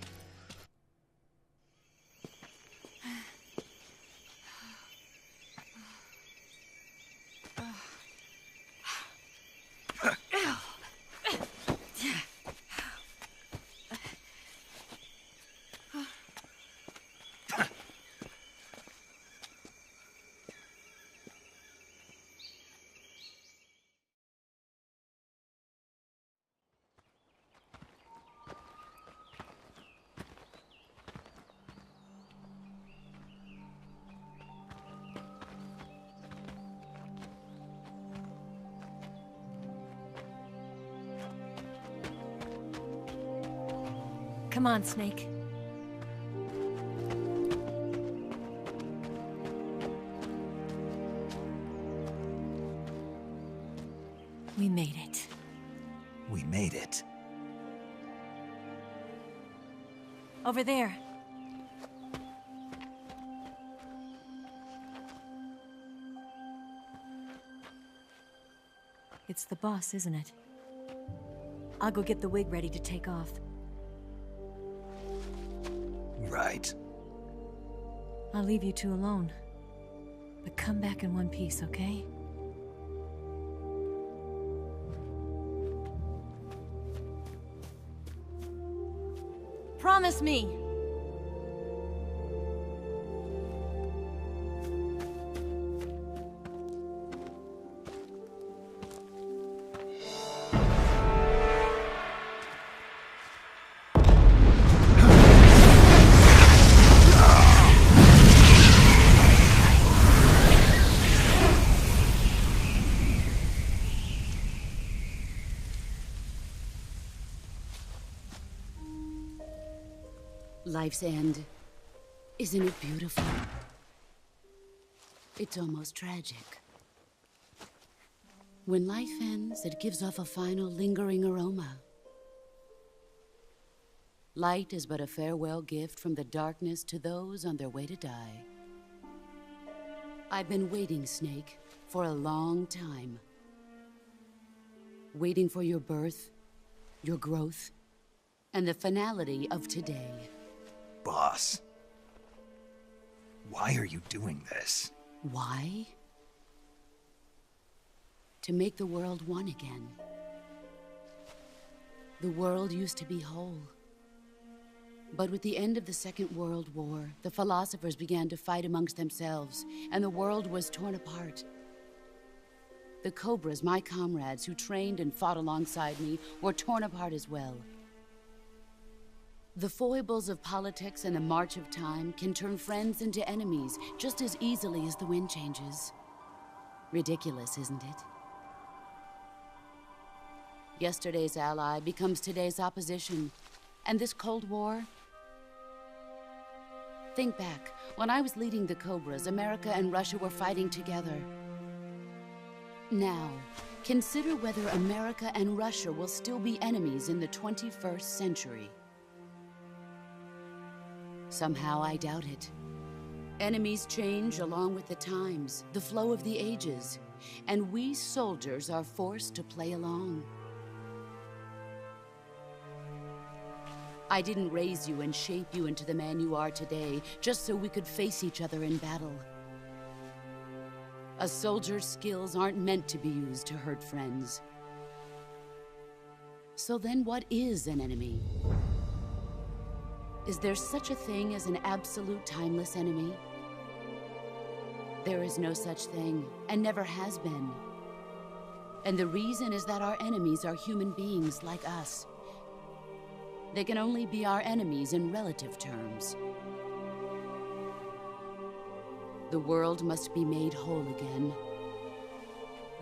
Come on, Snake. We made it. We made it. Over there. It's the boss, isn't it? I'll go get the wig ready to take off. Right. I'll leave you two alone. But come back in one piece, okay? Promise me! Life's end. Isn't it beautiful? It's almost tragic. When life ends, it gives off a final lingering aroma. Light is but a farewell gift from the darkness to those on their way to die. I've been waiting, Snake, for a long time. Waiting for your birth, your growth, and the finality of today. Boss. Why are you doing this? Why? To make the world one again. The world used to be whole. But with the end of the Second World War, the philosophers began to fight amongst themselves, and the world was torn apart. The Cobras, my comrades who trained and fought alongside me, were torn apart as well. The foibles of politics and the march of time can turn friends into enemies just as easily as the wind changes. Ridiculous, isn't it? Yesterday's ally becomes today's opposition. And this Cold War? Think back. When I was leading the Cobras, America and Russia were fighting together. Now, consider whether America and Russia will still be enemies in the 21st century. Somehow I doubt it. Enemies change along with the times, the flow of the ages, and we soldiers are forced to play along. I didn't raise you and shape you into the man you are today just so we could face each other in battle. A soldier's skills aren't meant to be used to hurt friends. So then what is an enemy? Is there such a thing as an absolute timeless enemy? There is no such thing, and never has been. And the reason is that our enemies are human beings like us. They can only be our enemies in relative terms. The world must be made whole again.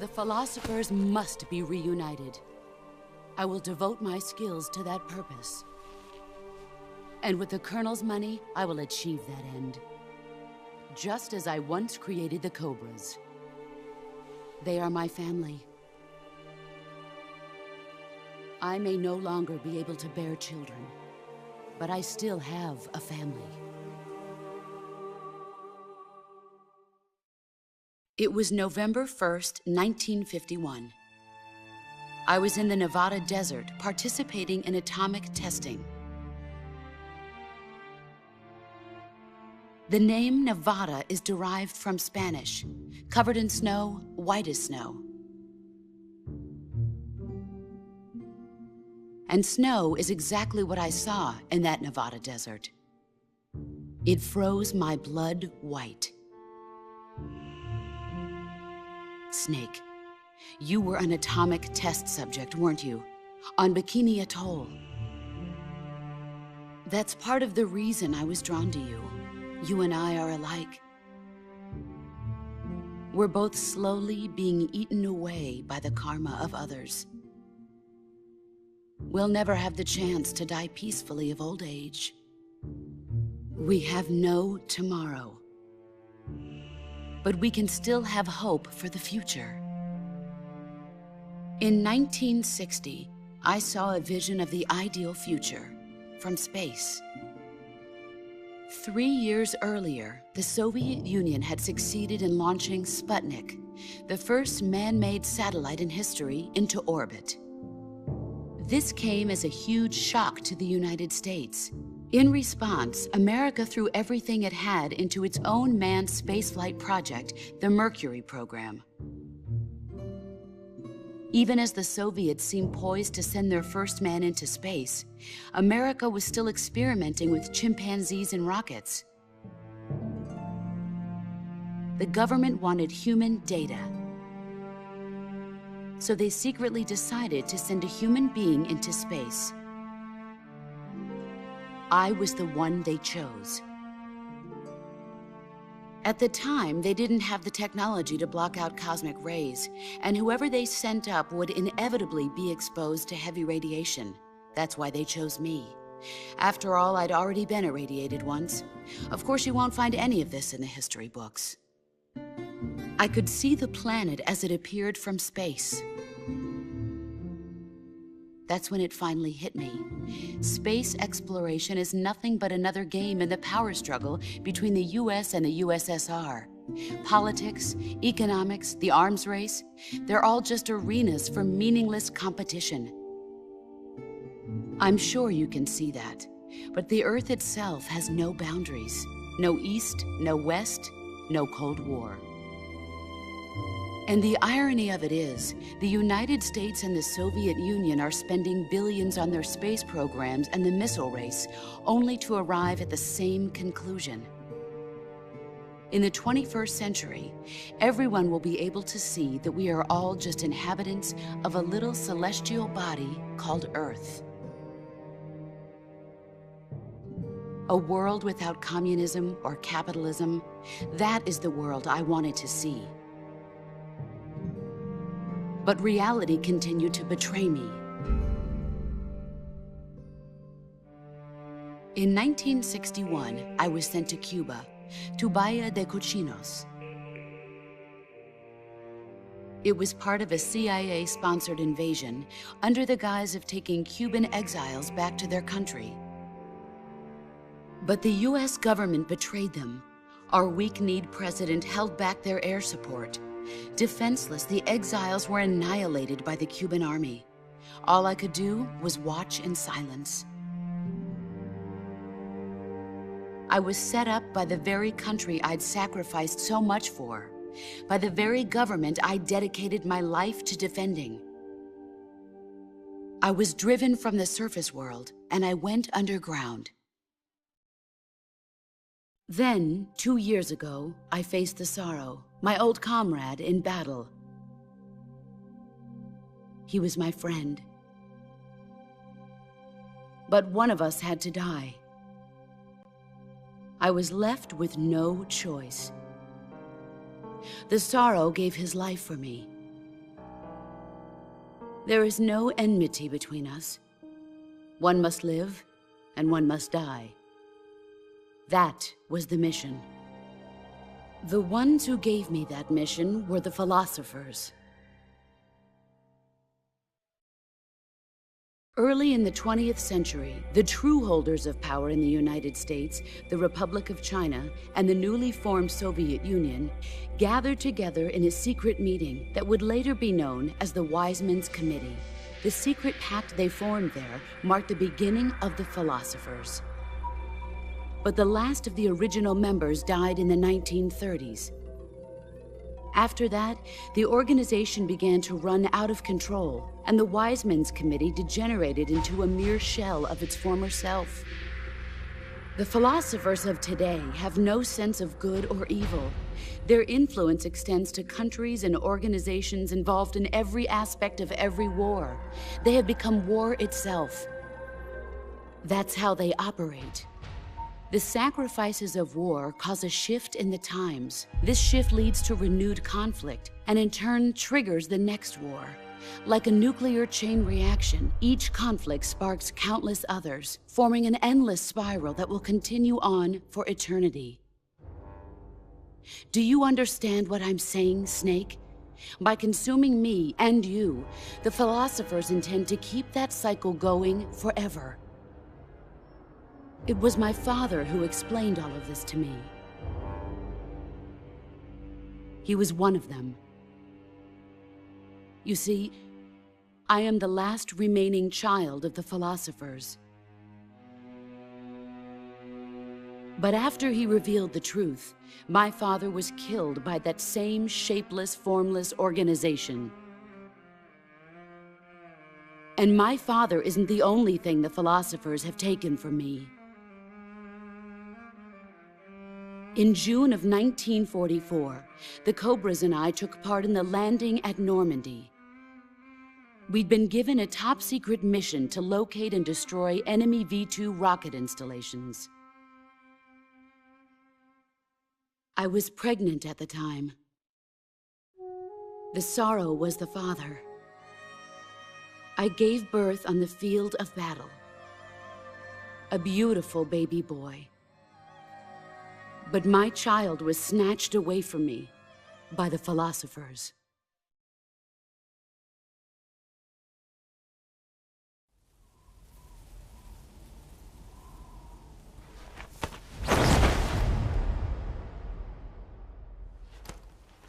The philosophers must be reunited. I will devote my skills to that purpose. And with the Colonel's money, I will achieve that end. Just as I once created the Cobras. They are my family. I may no longer be able to bear children, but I still have a family. It was November 1st, 1951. I was in the Nevada desert participating in atomic testing. The name Nevada is derived from Spanish, covered in snow, white as snow. And snow is exactly what I saw in that Nevada desert. It froze my blood white. Snake, you were an atomic test subject, weren't you? On Bikini Atoll. That's part of the reason I was drawn to you. You and I are alike. We're both slowly being eaten away by the karma of others. we'll never have the chance to die peacefully of old age. We have no tomorrow. But we can still have hope for the future. In 1960, I saw a vision of the ideal future from space. 3 years earlier, the Soviet Union had succeeded in launching Sputnik, the first man-made satellite in history, into orbit. This came as a huge shock to the United States. In response, America threw everything it had into its own manned spaceflight project, the Mercury program. Even as the Soviets seemed poised to send their first man into space, America was still experimenting with chimpanzees and rockets. The government wanted human data. So they secretly decided to send a human being into space. I was the one they chose. At the time, they didn't have the technology to block out cosmic rays, and whoever they sent up would inevitably be exposed to heavy radiation. That's why they chose me. After all, I'd already been irradiated once. Of course, you won't find any of this in the history books. I could see the planet as it appeared from space. That's when it finally hit me. Space exploration is nothing but another game in the power struggle between the US and the USSR. Politics, economics, the arms race, they're all just arenas for meaningless competition. I'm sure you can see that, but the Earth itself has no boundaries. No East, no West, no Cold War. And the irony of it is, the United States and the Soviet Union are spending billions on their space programs and the missile race, only to arrive at the same conclusion. In the 21st century, everyone will be able to see that we are all just inhabitants of a little celestial body called Earth. A world without communism or capitalism, that is the world I wanted to see. But reality continued to betray me. In 1961, I was sent to Cuba, to Bahia de Cochinos. It was part of a CIA-sponsored invasion under the guise of taking Cuban exiles back to their country. But the US government betrayed them. Our weak-kneed president held back their air support. Defenseless, the exiles were annihilated by the Cuban army. All I could do was watch in silence. I was set up by the very country I'd sacrificed so much for, by the very government I dedicated my life to defending. I was driven from the surface world, and I went underground. Then, 2 years ago, I faced the Sorrow, my old comrade in battle. He was my friend. But one of us had to die. I was left with no choice. The Sorrow gave his life for me. There is no enmity between us. One must live, and one must die. That was the mission. The ones who gave me that mission were the philosophers. Early in the 20th century, the true holders of power in the United States, the Republic of China, and the newly formed Soviet Union gathered together in a secret meeting that would later be known as the Wiseman's Committee. The secret pact they formed there marked the beginning of the philosophers. But the last of the original members died in the 1930s. After that, the organization began to run out of control, and the Wiseman's Committee degenerated into a mere shell of its former self. The philosophers of today have no sense of good or evil. Their influence extends to countries and organizations involved in every aspect of every war. They have become war itself. That's how they operate. The sacrifices of war cause a shift in the times. This shift leads to renewed conflict, and in turn triggers the next war. Like a nuclear chain reaction, each conflict sparks countless others, forming an endless spiral that will continue on for eternity. Do you understand what I'm saying, Snake? By consuming me and you, the philosophers intend to keep that cycle going forever. It was my father who explained all of this to me. He was one of them. You see, I am the last remaining child of the philosophers. But after he revealed the truth, my father was killed by that same shapeless, formless organization. And my father isn't the only thing the philosophers have taken from me. In June of 1944, the Cobras and I took part in the landing at Normandy. We'd been given a top-secret mission to locate and destroy enemy V-2 rocket installations. I was pregnant at the time. The sorrow was the father. I gave birth on the field of battle. A beautiful baby boy. But my child was snatched away from me by the philosophers.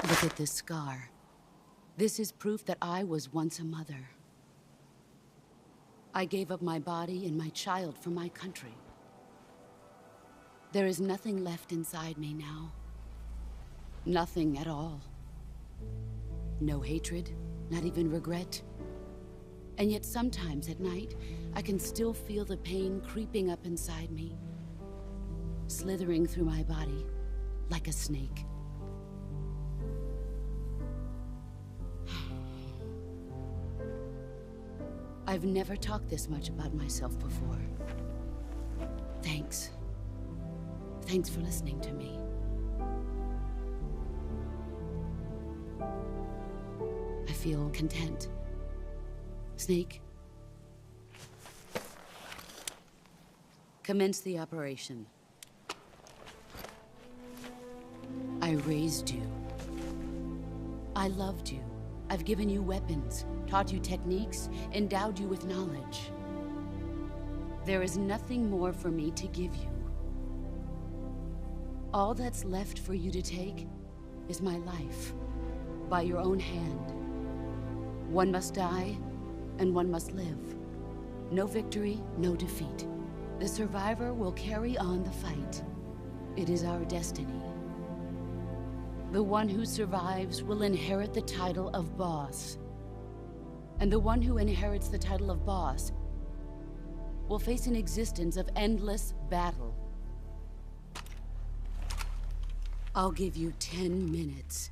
Look at this scar. This is proof that I was once a mother. I gave up my body and my child for my country. There is nothing left inside me now. Nothing at all. No hatred, not even regret. And yet sometimes at night, I can still feel the pain creeping up inside me, slithering through my body like a snake. I've never talked this much about myself before. Thanks. Thanks for listening to me. I feel content. Snake, commence the operation. I raised you. I loved you. I've given you weapons, taught you techniques, endowed you with knowledge. There is nothing more for me to give you. All that's left for you to take is my life, by your own hand. One must die, and one must live. No victory, no defeat. The survivor will carry on the fight. It is our destiny. The one who survives will inherit the title of boss. And the one who inherits the title of boss will face an existence of endless battle. I'll give you 10 minutes.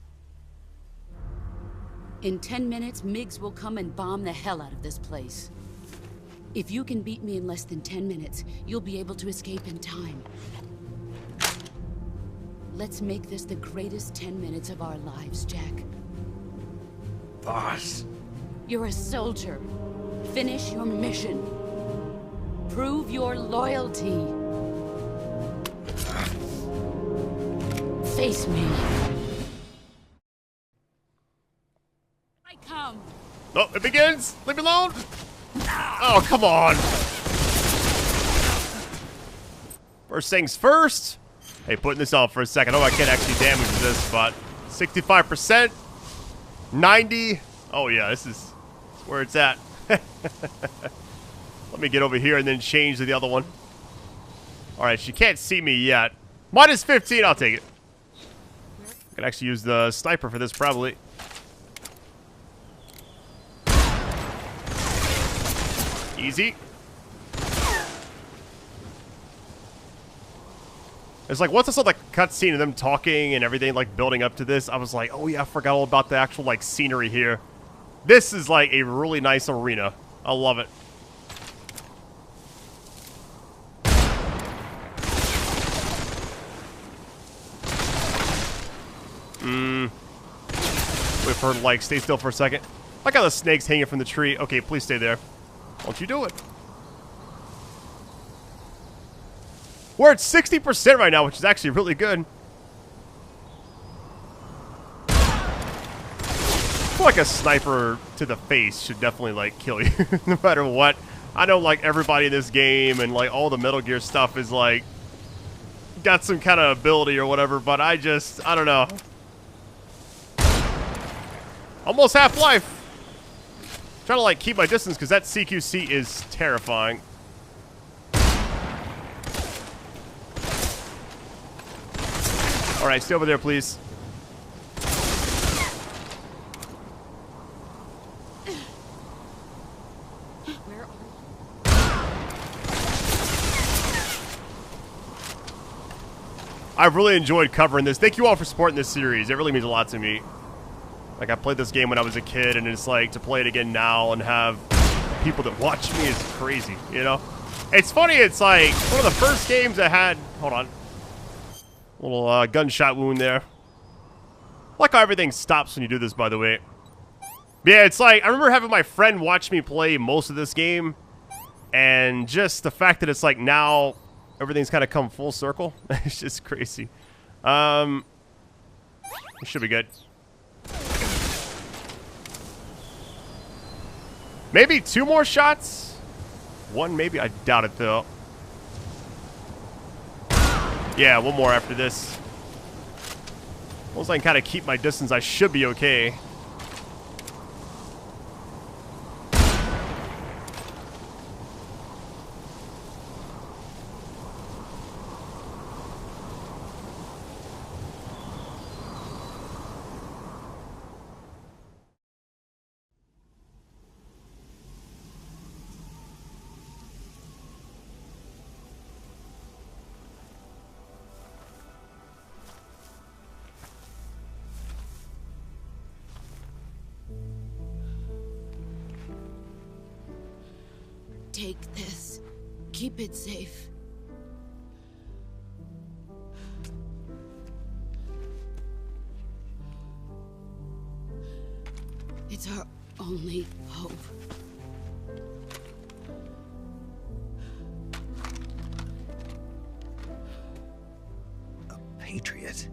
In 10 minutes, MiGs will come and bomb the hell out of this place. If you can beat me in less than 10 minutes, you'll be able to escape in time. Let's make this the greatest 10 minutes of our lives, Jack. Boss. You're a soldier. Finish your mission. Prove your loyalty. Face me. I come. Oh, it begins. Leave me alone. Oh, come on. First things first. Hey, putting this on for a second. Oh, I can't actually damage this, but 65%, 90. Oh yeah, this is where it's at. Let me get over here and then change to the other one. All right, she can't see me yet. Minus 15, I'll take it. I can actually use the sniper for this, probably. Easy. It's like, once I saw the cutscene of them talking and everything, like, building up to this, I was like, oh yeah, I forgot all about the actual, like, scenery here. This is, like, a really nice arena. I love it. Wait for her to, like, stay still for a second. Like how the snake's hanging from the tree. Okay, please stay there. Don't you do it. We're at 60% right now, which is actually really good. I feel like a sniper to the face should definitely, like, kill you no matter what. I know, like, everybody in this game and, like, all the Metal Gear stuff is, like, got some kind of ability or whatever, but I don't know. Almost Half-Life. Trying to, like, keep my distance because that CQC is terrifying. Alright, stay over there, please. I've really enjoyed covering this. Thank you all for supporting this series. It really means a lot to me. Like, I played this game when I was a kid, and it's like, to play it again now and have people that watch me is crazy, you know? It's funny, it's like, one of the first games I had... Hold on. Little gunshot wound there. I like how everything stops when you do this, by the way. But yeah, it's like, I remember having my friend watch me play most of this game, and just the fact that it's like now... Everything's kind of come full circle. It's just crazy. It should be good. Maybe 2 more shots? 1 maybe? I doubt it though. Yeah, 1 more after this. Once I can kind of keep my distance, I should be okay. Take this. Keep it safe. It's our only hope. A patriot?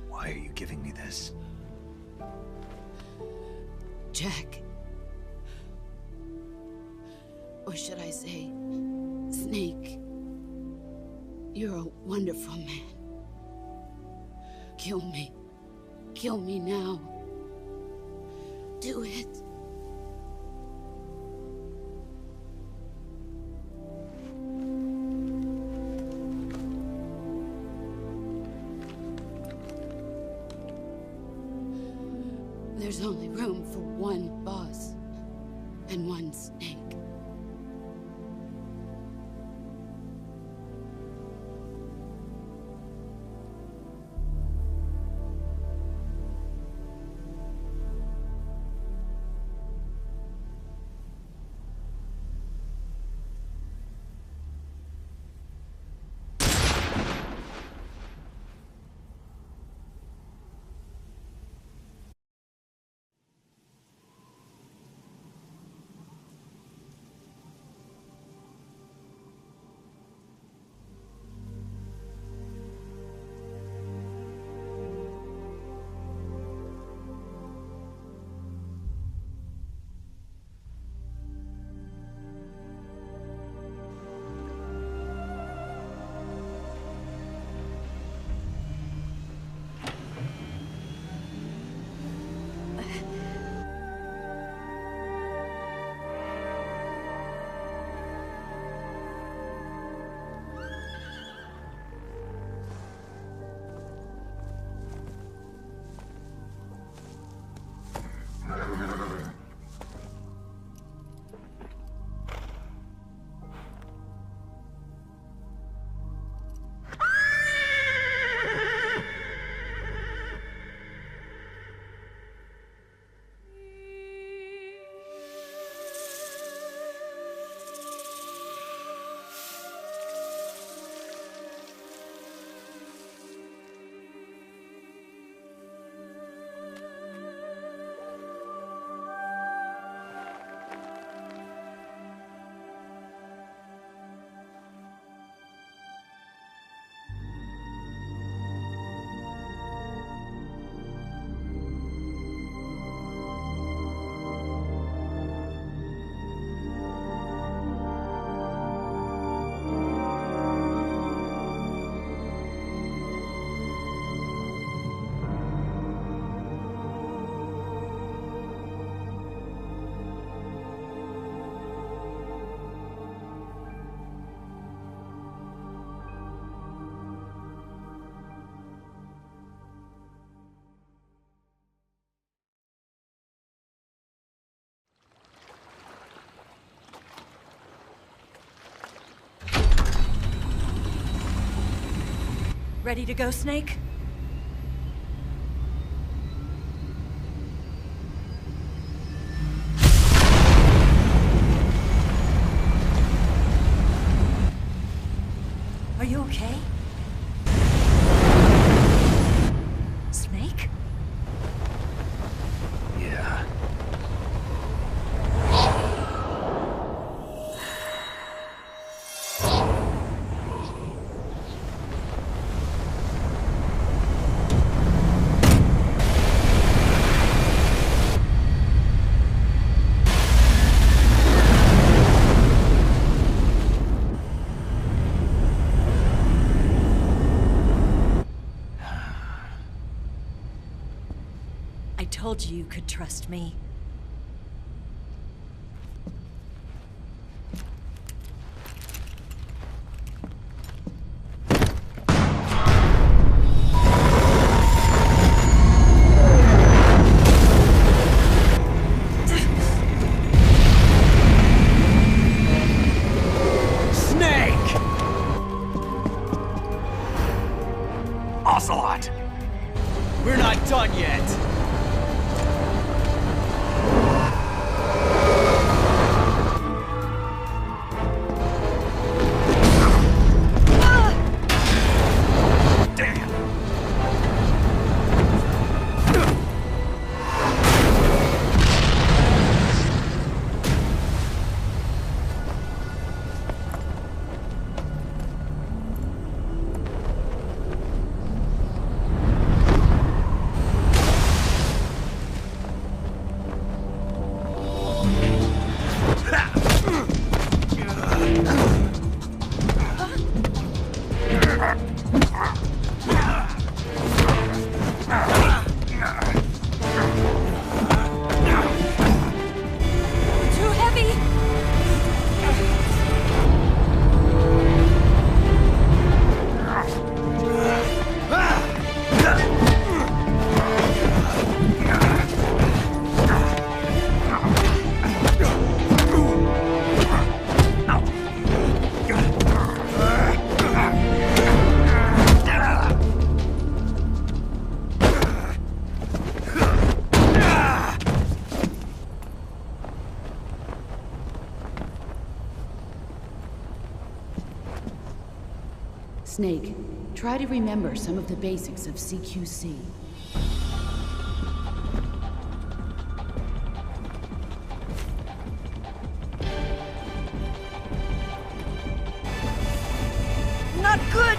Why are you giving me this? Jack. Or should I say, Snake? You're a wonderful man. Kill me. Kill me now. Do it. There's only room for one boss and one Snake. Ready to go, Snake? Are you okay? Snake? Yeah. I told you you could trust me. Snake! Ocelot! We're not done yet. Too heavy! Snake, try to remember some of the basics of CQC. Not good!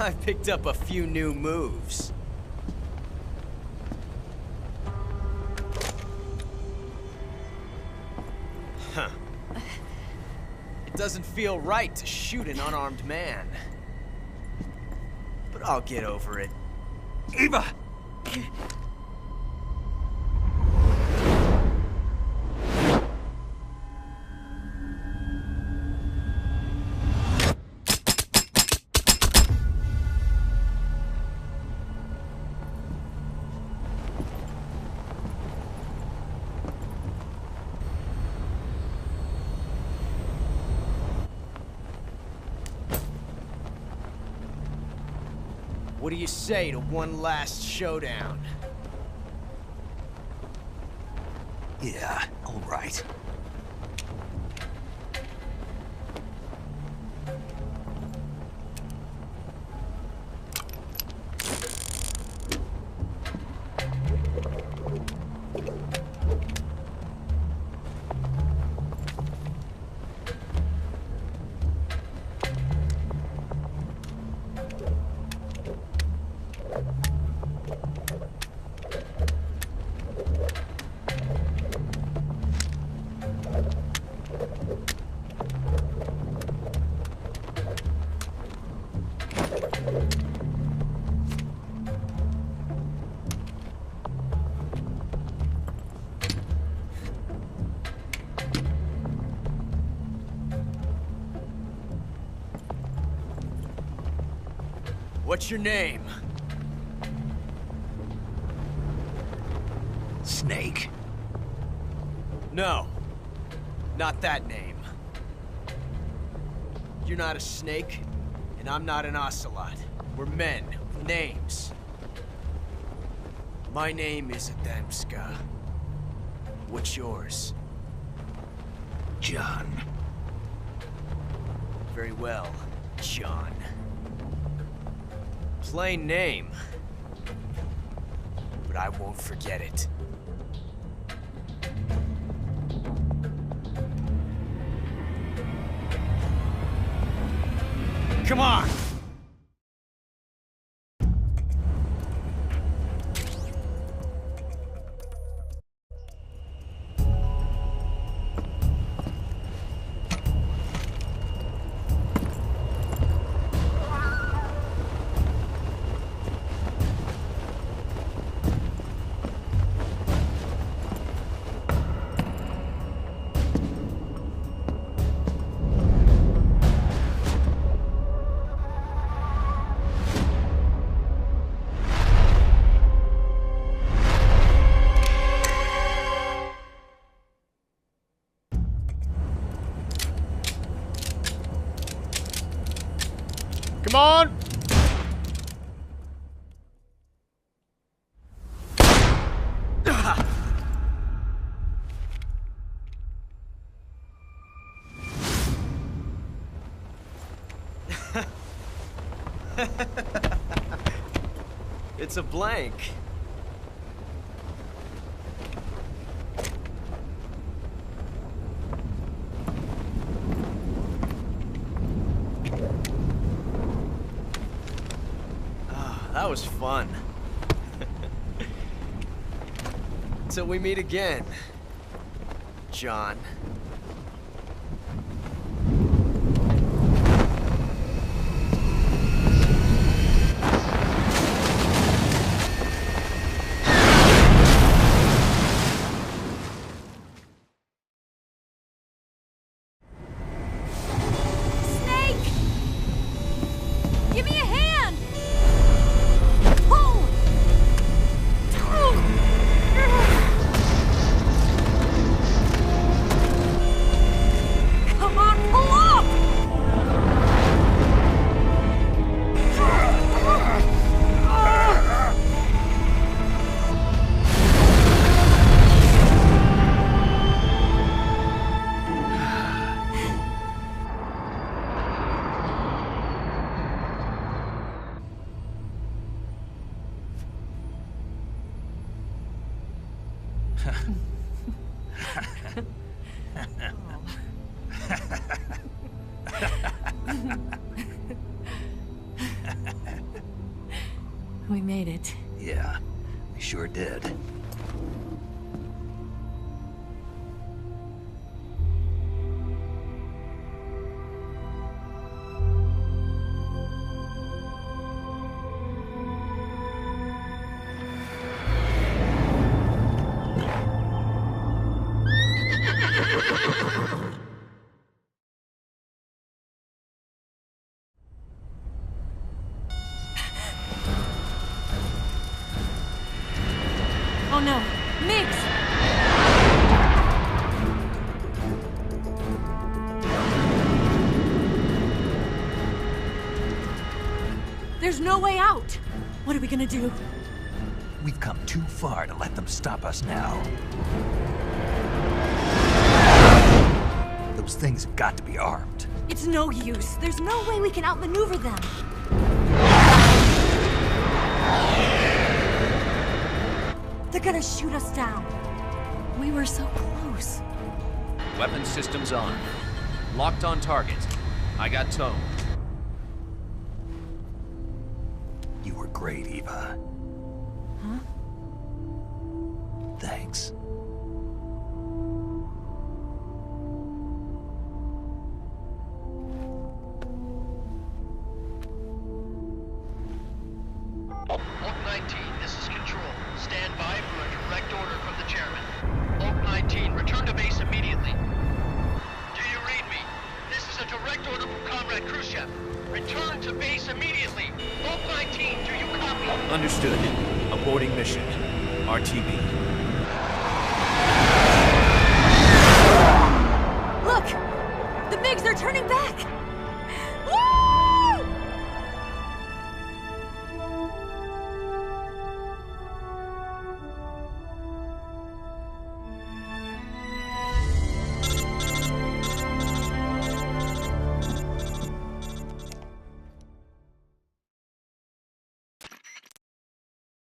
I picked up a few new moves. Huh. It doesn't feel right to shoot an unarmed man. But I'll get over it. Eva! What do you say to one last showdown? Yeah, all right. What's your name? Snake. No. Not that name. You're not a snake, and I'm not an ocelot. We're men with names. My name is Adamska. What's yours? John. Very well, John. Plain name. But I won't forget it. Come on! Come on! It's a blank. That was fun. Till we meet again, John. Snake! Give me a hand! We made it. Yeah, we sure did. Oh no, Miggs! There's no way out! What are we gonna do? We've come too far to let them stop us now. Those things have got to be armed. It's no use. There's no way we can outmaneuver them. They're gonna shoot us down. We were so close. Weapon systems on. Locked on target. I got tone. You were great, Eva. Huh? Thanks. Oak 19, this is Control. Stand by for a direct order from the chairman. Oak 19, return to base immediately. Do you read me? This is a direct order from Comrade Khrushchev. Return Report to base immediately. Oak 19, do you copy? Understood. Aborting mission. RTB. Look! The MiGs are turning back! Woo!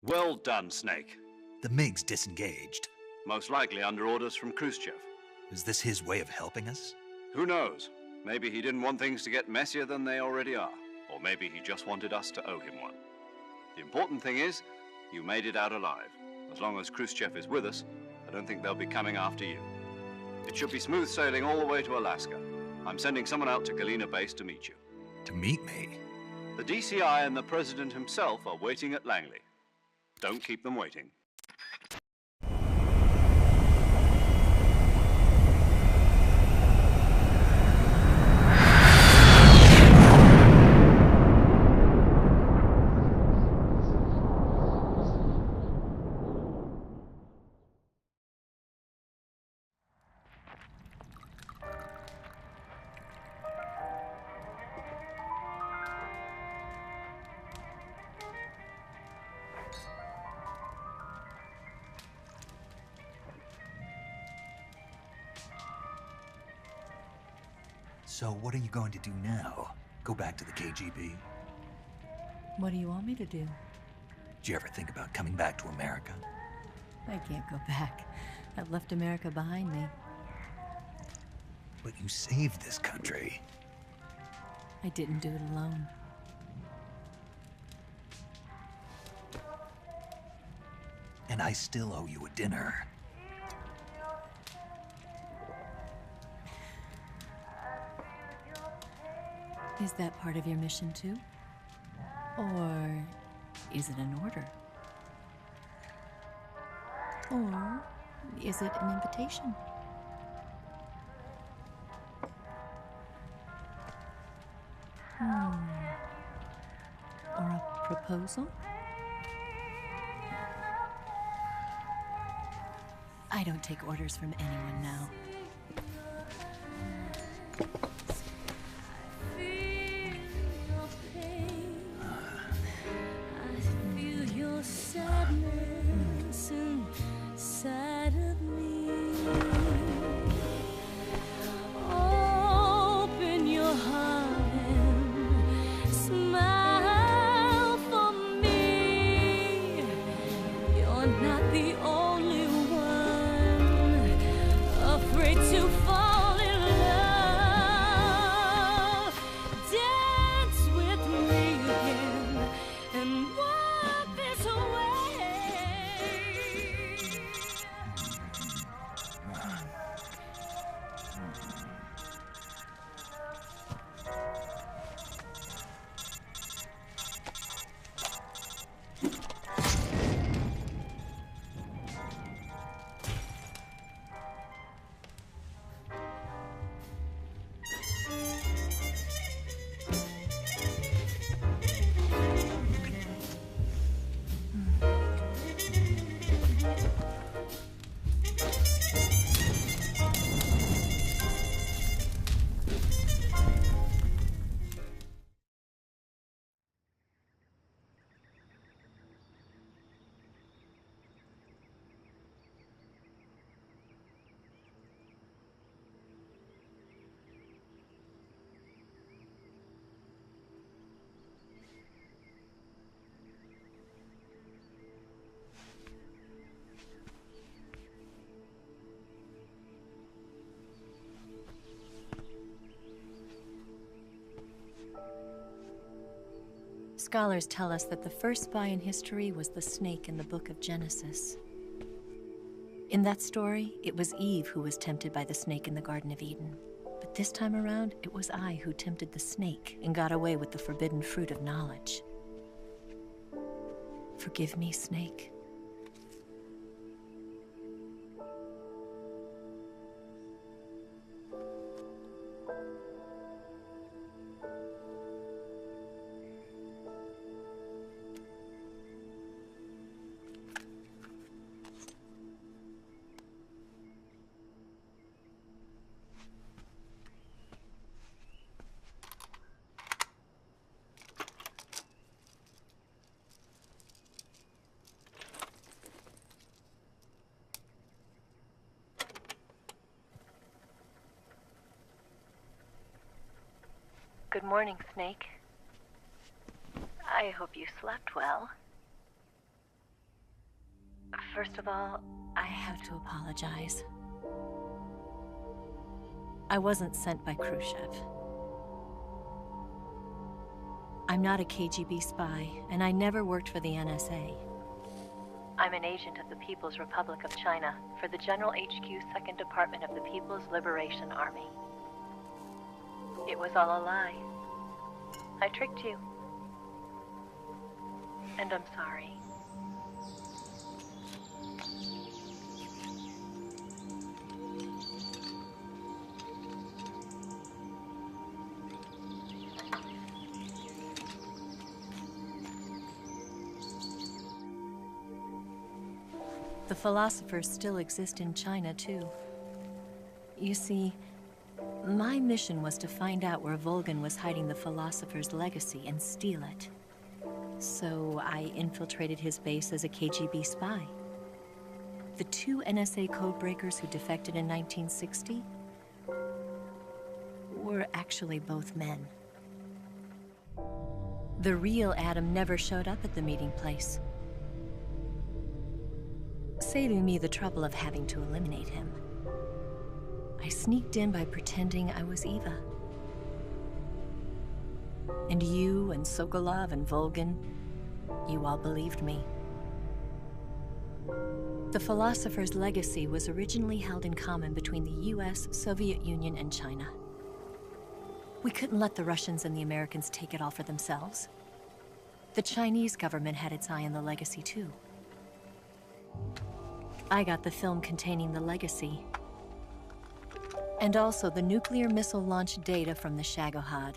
Well done, Snake. The MiGs disengaged. Most likely under orders from Khrushchev. Is this his way of helping us? Who knows? Maybe he didn't want things to get messier than they already are. Or maybe he just wanted us to owe him one. The important thing is, you made it out alive. As long as Khrushchev is with us, I don't think they'll be coming after you. It should be smooth sailing all the way to Alaska. I'm sending someone out to Galena Base to meet you. To meet me? The DCI and the President himself are waiting at Langley. Don't keep them waiting. So what are you going to do now? Go back to the KGB? What do you want me to do? Did you ever think about coming back to America? I can't go back. I've left America behind me. But you saved this country. I didn't do it alone. And I still owe you a dinner. Is that part of your mission too? Or is it an order? Or is it an invitation? Or a proposal? I don't take orders from anyone now. Scholars tell us that the first spy in history was the snake in the book of Genesis. In that story, it was Eve who was tempted by the snake in the Garden of Eden. But this time around, it was I who tempted the snake and got away with the forbidden fruit of knowledge. Forgive me, Snake. Good morning, Snake. I hope you slept well. First of all, I have to apologize. I wasn't sent by Khrushchev. I'm not a KGB spy, and I never worked for the NSA. I'm an agent of the People's Republic of China for the General HQ 2nd Department of the People's Liberation Army. It was all a lie. I tricked you. And I'm sorry. The philosophers still exist in China, too. You see, my mission was to find out where Volgin was hiding the philosopher's legacy and steal it. So I infiltrated his base as a KGB spy. The 2 NSA codebreakers who defected in 1960 were actually both men. The real Adam never showed up at the meeting place, saving me the trouble of having to eliminate him. I sneaked in by pretending I was Eva. And you and Sokolov and Volgin, you all believed me. The philosopher's legacy was originally held in common between the US, Soviet Union, and China. We couldn't let the Russians and the Americans take it all for themselves. The Chinese government had its eye on the legacy, too. I got the film containing the legacy, and also the nuclear missile launch data from the Shagohod.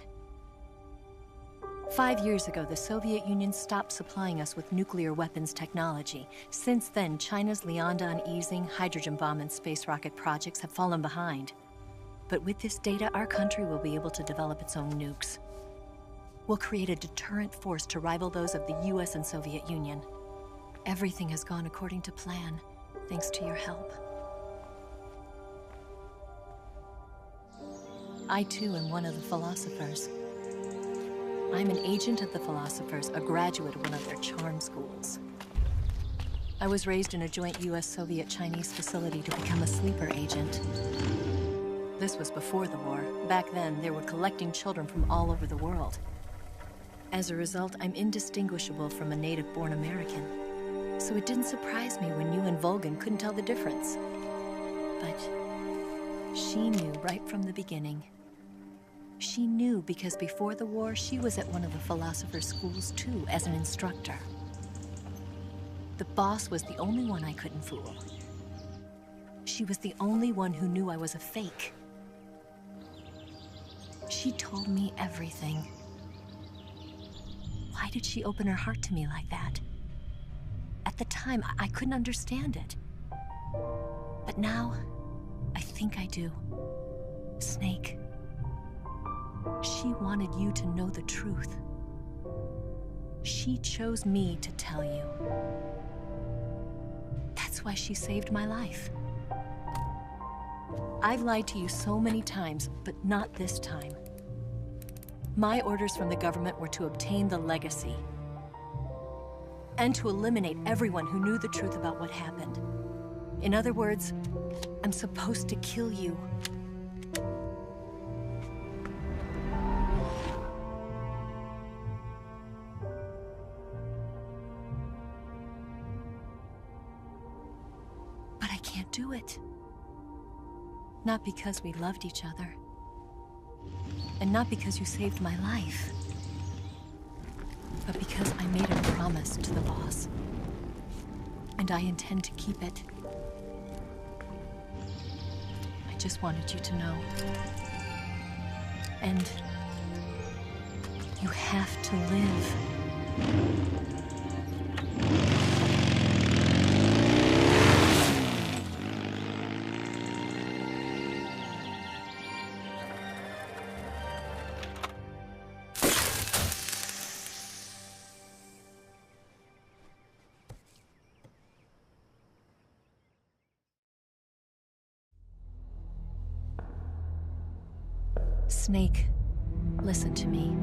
5 years ago, the Soviet Union stopped supplying us with nuclear weapons technology. Since then, China's Liaodong easing, hydrogen bomb, and space rocket projects have fallen behind. But with this data, our country will be able to develop its own nukes. We'll create a deterrent force to rival those of the US and Soviet Union. Everything has gone according to plan, thanks to your help. I too am one of the philosophers. I'm an agent of the philosophers, a graduate of one of their charm schools. I was raised in a joint US-Soviet-Chinese facility to become a sleeper agent. This was before the war. Back then, they were collecting children from all over the world. As a result, I'm indistinguishable from a native-born American. So it didn't surprise me when you and Volgin couldn't tell the difference. But she knew right from the beginning. She knew because before the war, she was at one of the philosopher's schools too, as an instructor. The boss was the only one I couldn't fool. She was the only one who knew I was a fake. She told me everything. Why did she open her heart to me like that? At the time, I couldn't understand it. But now, I think I do. Snake. She wanted you to know the truth. She chose me to tell you. That's why she saved my life. I've lied to you so many times, but not this time. My orders from the government were to obtain the legacy and to eliminate everyone who knew the truth about what happened. In other words, I'm supposed to kill you. But I can't do it. Not because we loved each other. And not because you saved my life. But because I made a promise to the boss. And I intend to keep it. I just wanted you to know. And you have to live. Snake, Listen to me.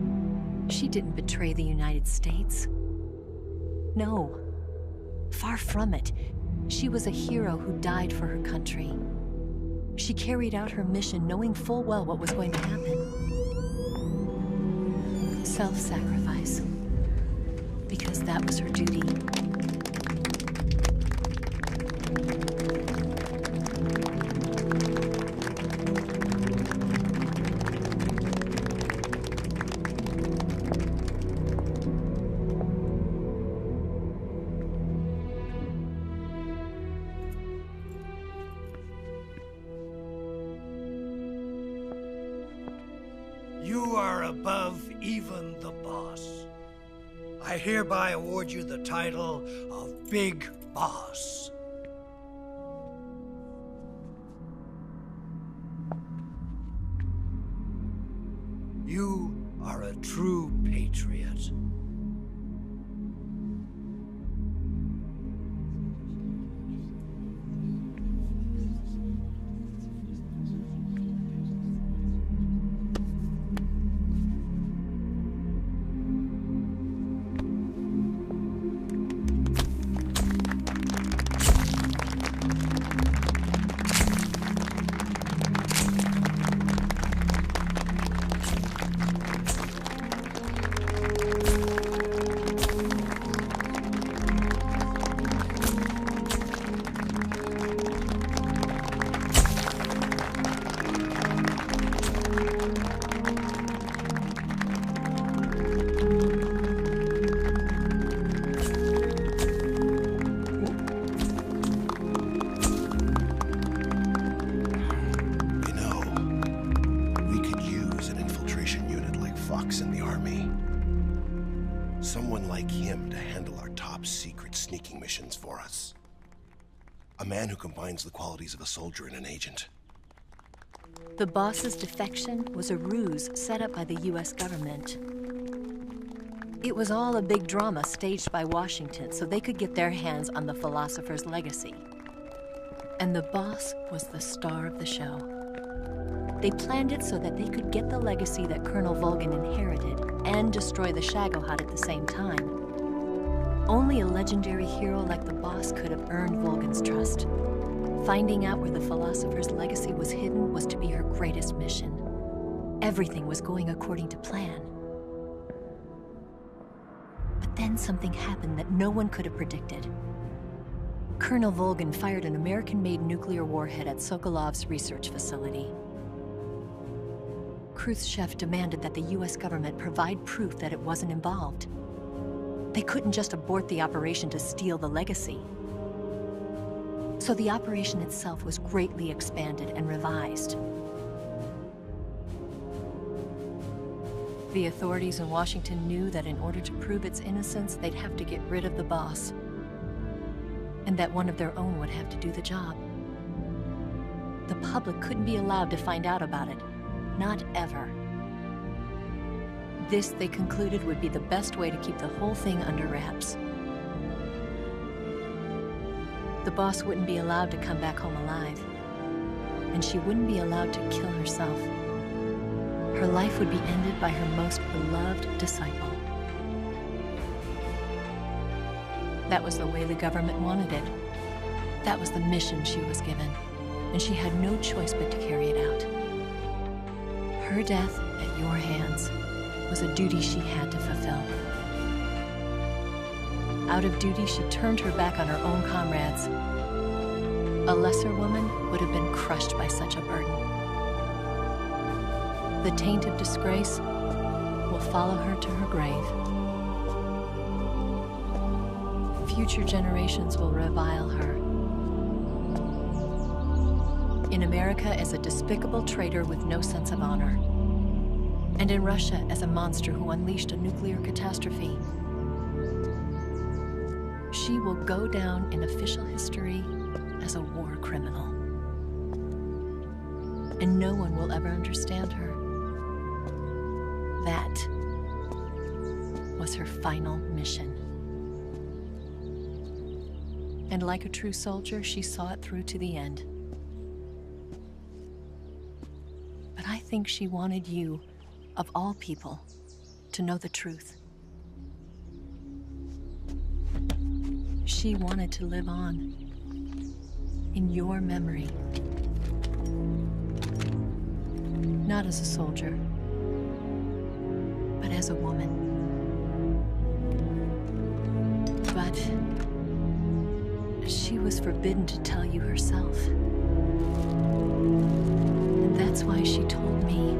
She didn't betray the United States. No. Far from it. She was a hero who died for her country. She carried out her mission knowing full well what was going to happen. Self-sacrifice. Because that was her duty. You are above even the boss. I hereby award you the title of Big Boss. You are a true patriot. Someone like him to handle our top secret sneaking missions for us. A man who combines the qualities of a soldier and an agent. The boss's defection was a ruse set up by the US government. It was all a big drama staged by Washington so they could get their hands on the philosopher's legacy. And the boss was the star of the show. They planned it so that they could get the legacy that Colonel Volgin inherited and destroy the Shagohod at the same time. Only a legendary hero like the boss could have earned Volgin's trust. Finding out where the philosopher's legacy was hidden was to be her greatest mission. Everything was going according to plan. But then something happened that no one could have predicted. Colonel Volgin fired an American-made nuclear warhead at Sokolov's research facility. Khrushchev demanded that the US government provide proof that it wasn't involved. They couldn't just abort the operation to steal the legacy. So the operation itself was greatly expanded and revised. The authorities in Washington knew that in order to prove its innocence, they'd have to get rid of the boss. And that one of their own would have to do the job. The public couldn't be allowed to find out about it. Not ever. This, they concluded, would be the best way to keep the whole thing under wraps. The boss wouldn't be allowed to come back home alive. And she wouldn't be allowed to kill herself. Her life would be ended by her most beloved disciple. That was the way the government wanted it. That was the mission she was given. And she had no choice but to carry it out. Her death at your hands was a duty she had to fulfill. Out of duty, she turned her back on her own comrades. A lesser woman would have been crushed by such a burden. The taint of disgrace will follow her to her grave. Future generations will revile her. In America as a despicable traitor with no sense of honor. And in Russia as a monster who unleashed a nuclear catastrophe. She will go down in official history as a war criminal. And no one will ever understand her. That was her final mission. And like a true soldier, she saw it through to the end. But I think she wanted you of all people, to know the truth. She wanted to live on, in your memory. Not as a soldier, but as a woman. But she was forbidden to tell you herself. And that's why she told me.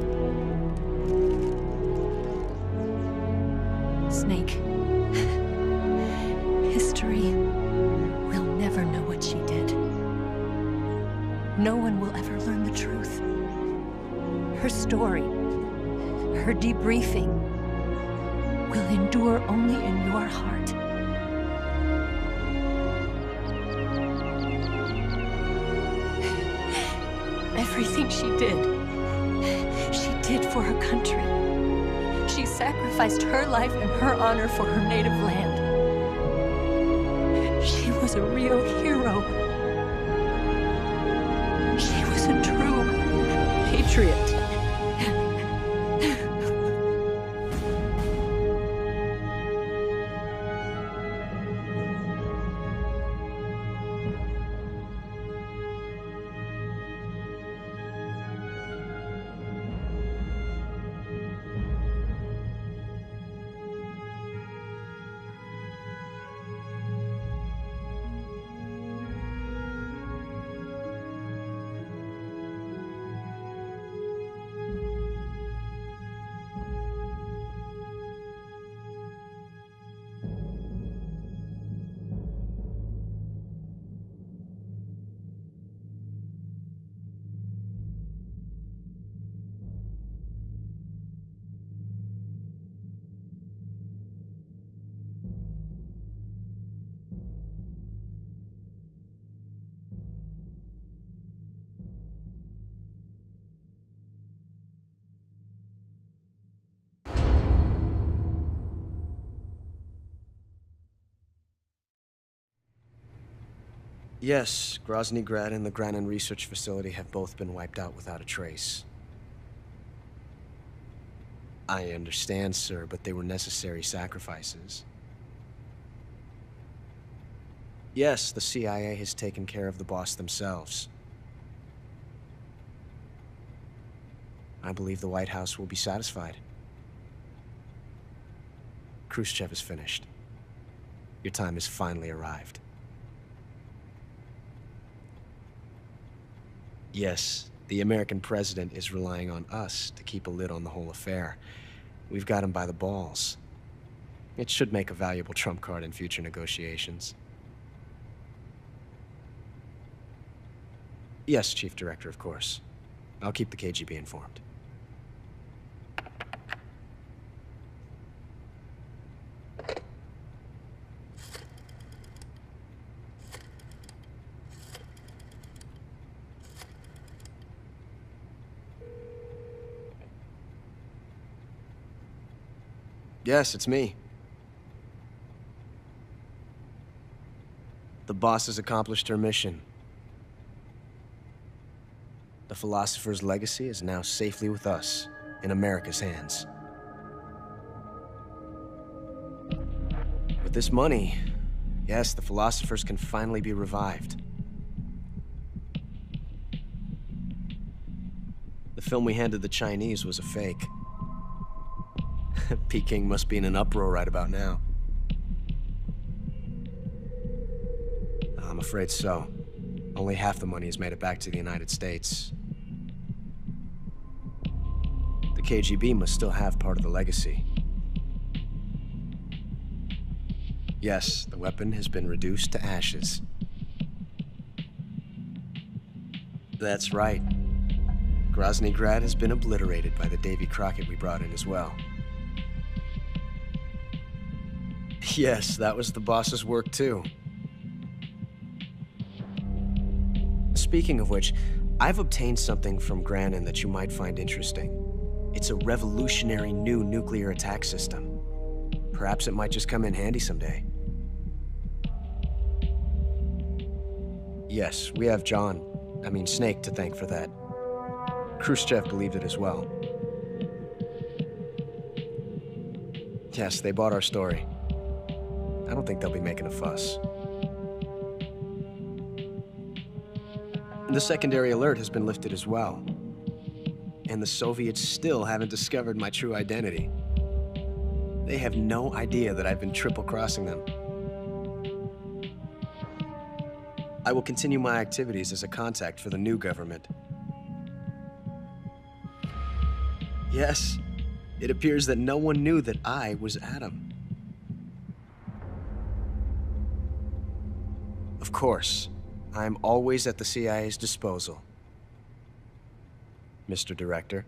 Snake, history will never know what she did. No one will ever learn the truth. Her story, her debriefing, will endure only in your heart. Everything she did for her country. She sacrificed her life and her honor for her native land. She was a real hero. She was a true patriot. Yes, Grozny Grad and the Granin Research Facility have both been wiped out without a trace. I understand, sir, but they were necessary sacrifices. Yes, the CIA has taken care of the boss themselves. I believe the White House will be satisfied. Khrushchev is finished. Your time has finally arrived. Yes, the American president is relying on us to keep a lid on the whole affair. We've got him by the balls. It should make a valuable trump card in future negotiations. Yes, Chief Director, of course. I'll keep the KGB informed. Yes, it's me. The boss has accomplished her mission. The philosopher's legacy is now safely with us, in America's hands. With this money, yes, the philosophers can finally be revived. The film we handed the Chinese was a fake. Peking must be in an uproar right about now. I'm afraid so. Only half the money has made it back to the United States. The KGB must still have part of the legacy. Yes, the weapon has been reduced to ashes. That's right. Grozny Grad has been obliterated by the Davy Crockett we brought in as well. Yes, that was the boss's work too. Speaking of which, I've obtained something from Granin that you might find interesting. It's a revolutionary new nuclear attack system. Perhaps it might just come in handy someday. Yes, we have Snake to thank for that. Khrushchev believed it as well. Yes, they bought our story. I don't think they'll be making a fuss. The secondary alert has been lifted as well. And the Soviets still haven't discovered my true identity. They have no idea that I've been triple-crossing them. I will continue my activities as a contact for the new government. Yes, it appears that no one knew that I was Adam. Of course, I'm always at the CIA's disposal, Mr. Director.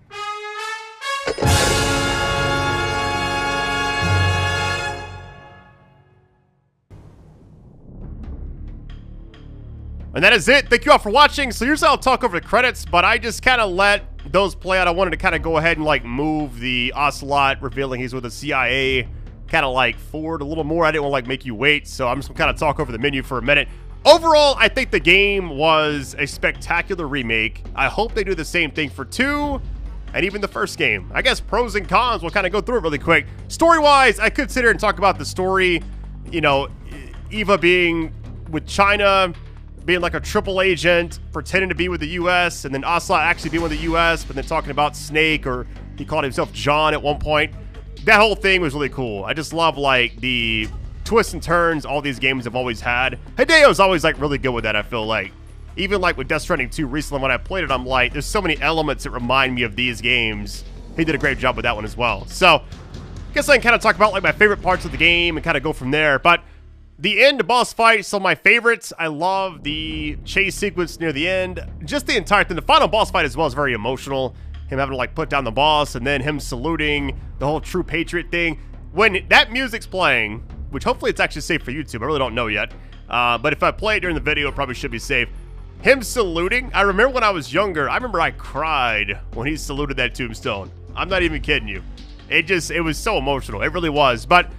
And that is it. Thank you all for watching. So usually I'll talk over the credits, but I just kind of let those play out. I wanted to kind of go ahead and like move the Ocelot revealing he's with the CIA kind of like forward a little more. I didn't want to like make you wait, so I'm just gonna kind of talk over the menu for a minute. Overall, I think the game was a spectacular remake. I hope they do the same thing for 2 and even the first game. I guess pros and cons, we'll kind of go through it really quick. Story-wise, I could sit here and talk about the story. You know, Eva being with China, being like a triple agent, pretending to be with the U.S., and then Ocelot actually being with the U.S., but then talking about Snake, or he called himself John at one point. That whole thing was really cool. I just love, like, the twists and turns all these games have always had. Hideo's always, like, really good with that, I feel like. Even, like, with Death Stranding 2 recently, when I played it, I'm like, there's so many elements that remind me of these games. He did a great job with that one as well. So, I guess I can kind of talk about, like, my favorite parts of the game and kind of go from there. But the end boss fight, some of my favorites. I love the chase sequence near the end. Just the entire thing. The final boss fight as well is very emotional. Him having to like put down the boss and then him saluting, the whole True Patriot thing. When that music's playing, which hopefully it's actually safe for YouTube. I really don't know yet. But if I play it during the video, it probably should be safe. Him saluting. I remember when I was younger, I remember I cried when he saluted that tombstone. I'm not even kidding you. It was so emotional. It really was. But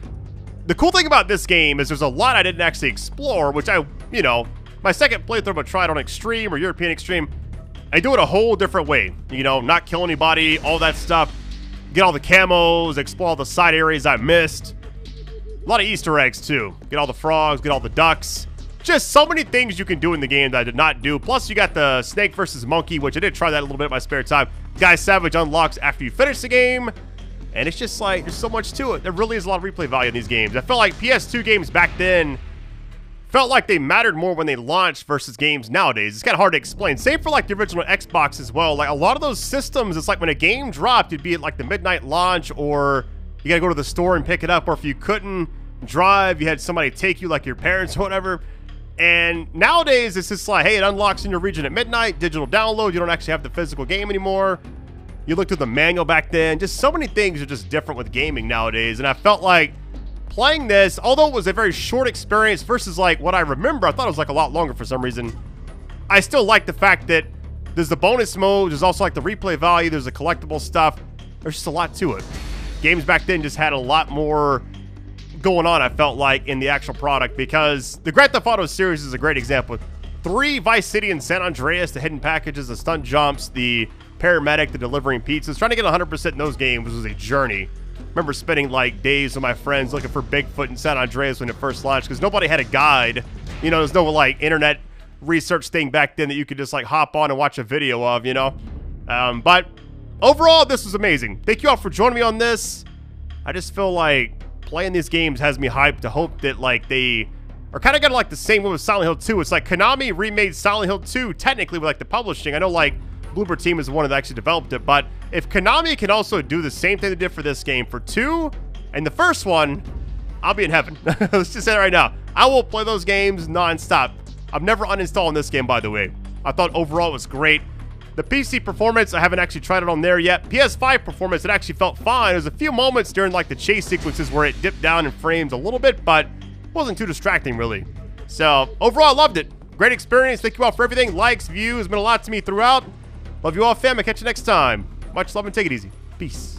the cool thing about this game is there's a lot I didn't actually explore, which you know, my second playthrough I tried on Extreme or European Extreme, I do it a whole different way. You know, not kill anybody, all that stuff. Get all the camos, explore all the side areas I missed. A lot of Easter eggs, too. Get all the frogs, get all the ducks. Just so many things you can do in the game that I did not do. Plus, you got the Snake versus Monkey, which I did try that a little bit in my spare time. Guy Savage unlocks after you finish the game. And it's just like, there's so much to it. There really is a lot of replay value in these games. I felt like PS2 games back then felt like they mattered more when they launched versus games nowadays. It's kind of hard to explain. Same for like the original Xbox as well. Like a lot of those systems, it's like when a game dropped, it'd be at like the midnight launch, or you gotta go to the store and pick it up, or if you couldn't drive, you had somebody take you, like your parents or whatever. And nowadays, it's just like, hey, it unlocks in your region at midnight, digital download, you don't actually have the physical game anymore. You looked at the manual back then. Just so many things are just different with gaming nowadays. And I felt like playing this, although it was a very short experience versus like what I remember, I thought it was like a lot longer for some reason. I still like the fact that there's the bonus mode. There's also like the replay value. There's the collectible stuff. There's just a lot to it. Games back then just had a lot more going on, I felt like, in the actual product, because the Grand Theft Auto series is a great example. 3 Vice City and San Andreas, the hidden packages, the stunt jumps, the paramedic, the delivering pizzas. Trying to get 100% in those games was a journey. I remember spending like days with my friends looking for Bigfoot in San Andreas when it first launched, because nobody had a guide. You know, there's no like internet research thing back then that you could just like hop on and watch a video of, you know. But overall, this was amazing. Thank you all for joining me on this. I just feel like playing these games has me hyped to hope that like they are kind of got like the same way with Silent Hill 2. It's like Konami remade Silent Hill 2 technically with like the publishing. I know like Bloober Team is the one that actually developed it, but if Konami can also do the same thing they did for this game for 2 and the first one, I'll be in heaven. Let's just say it right now. I will play those games non-stop. I'm never uninstalling this game, by the way. I thought overall it was great. The PC performance, I haven't actually tried it on there yet. PS5 performance, it actually felt fine. There's a few moments during like the chase sequences where it dipped down in frames a little bit, but it wasn't too distracting really. So overall, I loved it. Great experience. Thank you all for everything. Likes, views, meant a lot to me throughout. Love you all, fam. I'll catch you next time. Much love and take it easy. Peace.